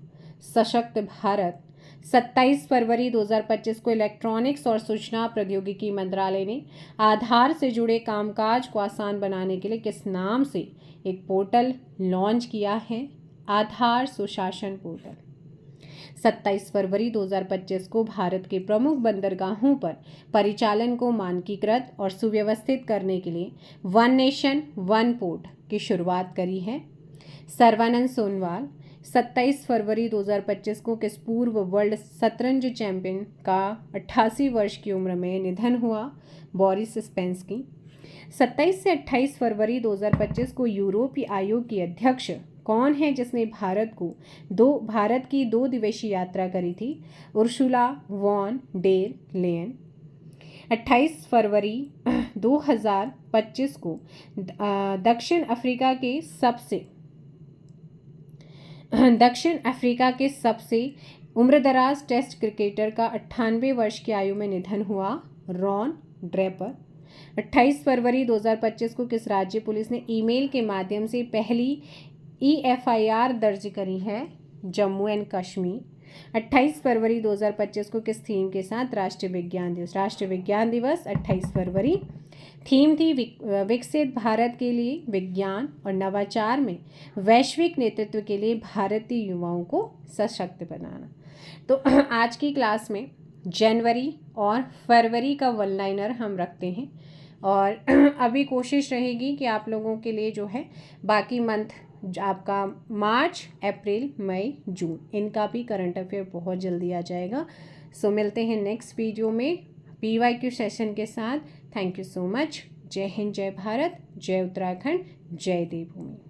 सशक्त भारत। 27 फरवरी 2025 को इलेक्ट्रॉनिक्स और सूचना प्रौद्योगिकी मंत्रालय ने आधार से जुड़े कामकाज को आसान बनाने के लिए किस नाम से एक पोर्टल लॉन्च किया है? आधार सुशासन पोर्टल। 27 फरवरी 2025 को भारत के प्रमुख बंदरगाहों पर परिचालन को मानकीकृत और सुव्यवस्थित करने के लिए वन नेशन वन पोर्ट की शुरुआत करी है? सर्बानंद सोनोवाल। 27 फरवरी 2025 को किस पूर्व वर्ल्ड शतरंज चैंपियन का 88 वर्ष की उम्र में निधन हुआ? बोरिस स्पेंसकी। 27 से 28 फरवरी 2025 को यूरोपीय आयोग की अध्यक्ष कौन है जिसने भारत की 2 दिवसीय यात्रा करी थी? Ursula von der Leyen. 28 फरवरी 2025 को दक्षिण अफ्रीका के सबसे उम्रदराज टेस्ट क्रिकेटर का 98 वर्ष की आयु में निधन हुआ? Ron Draper. 28 फरवरी 2025 को किस राज्य पुलिस ने ईमेल के माध्यम से पहली EFIR दर्ज करी है? जम्मू एंड कश्मीर। 28 फरवरी 2025 को किस थीम के साथ राष्ट्रीय विज्ञान दिवस? राष्ट्रीय विज्ञान दिवस 28 फरवरी। थीम थी विकसित भारत के लिए विज्ञान और नवाचार में वैश्विक नेतृत्व के लिए भारतीय युवाओं को सशक्त बनाना। तो आज की क्लास में जनवरी और फरवरी का वन लाइनर हम रखते हैं, और अभी कोशिश रहेगी कि आप लोगों के लिए जो है बाकी मंथ आपका मार्च, अप्रैल, मई, जून, इनका भी करंट अफेयर बहुत जल्दी आ जाएगा। सो मिलते हैं नेक्स्ट वीडियो में PYQ सेशन के साथ। Thank you so much. जय हिंद, जय भारत, जय उत्तराखंड, जय देवभूमि।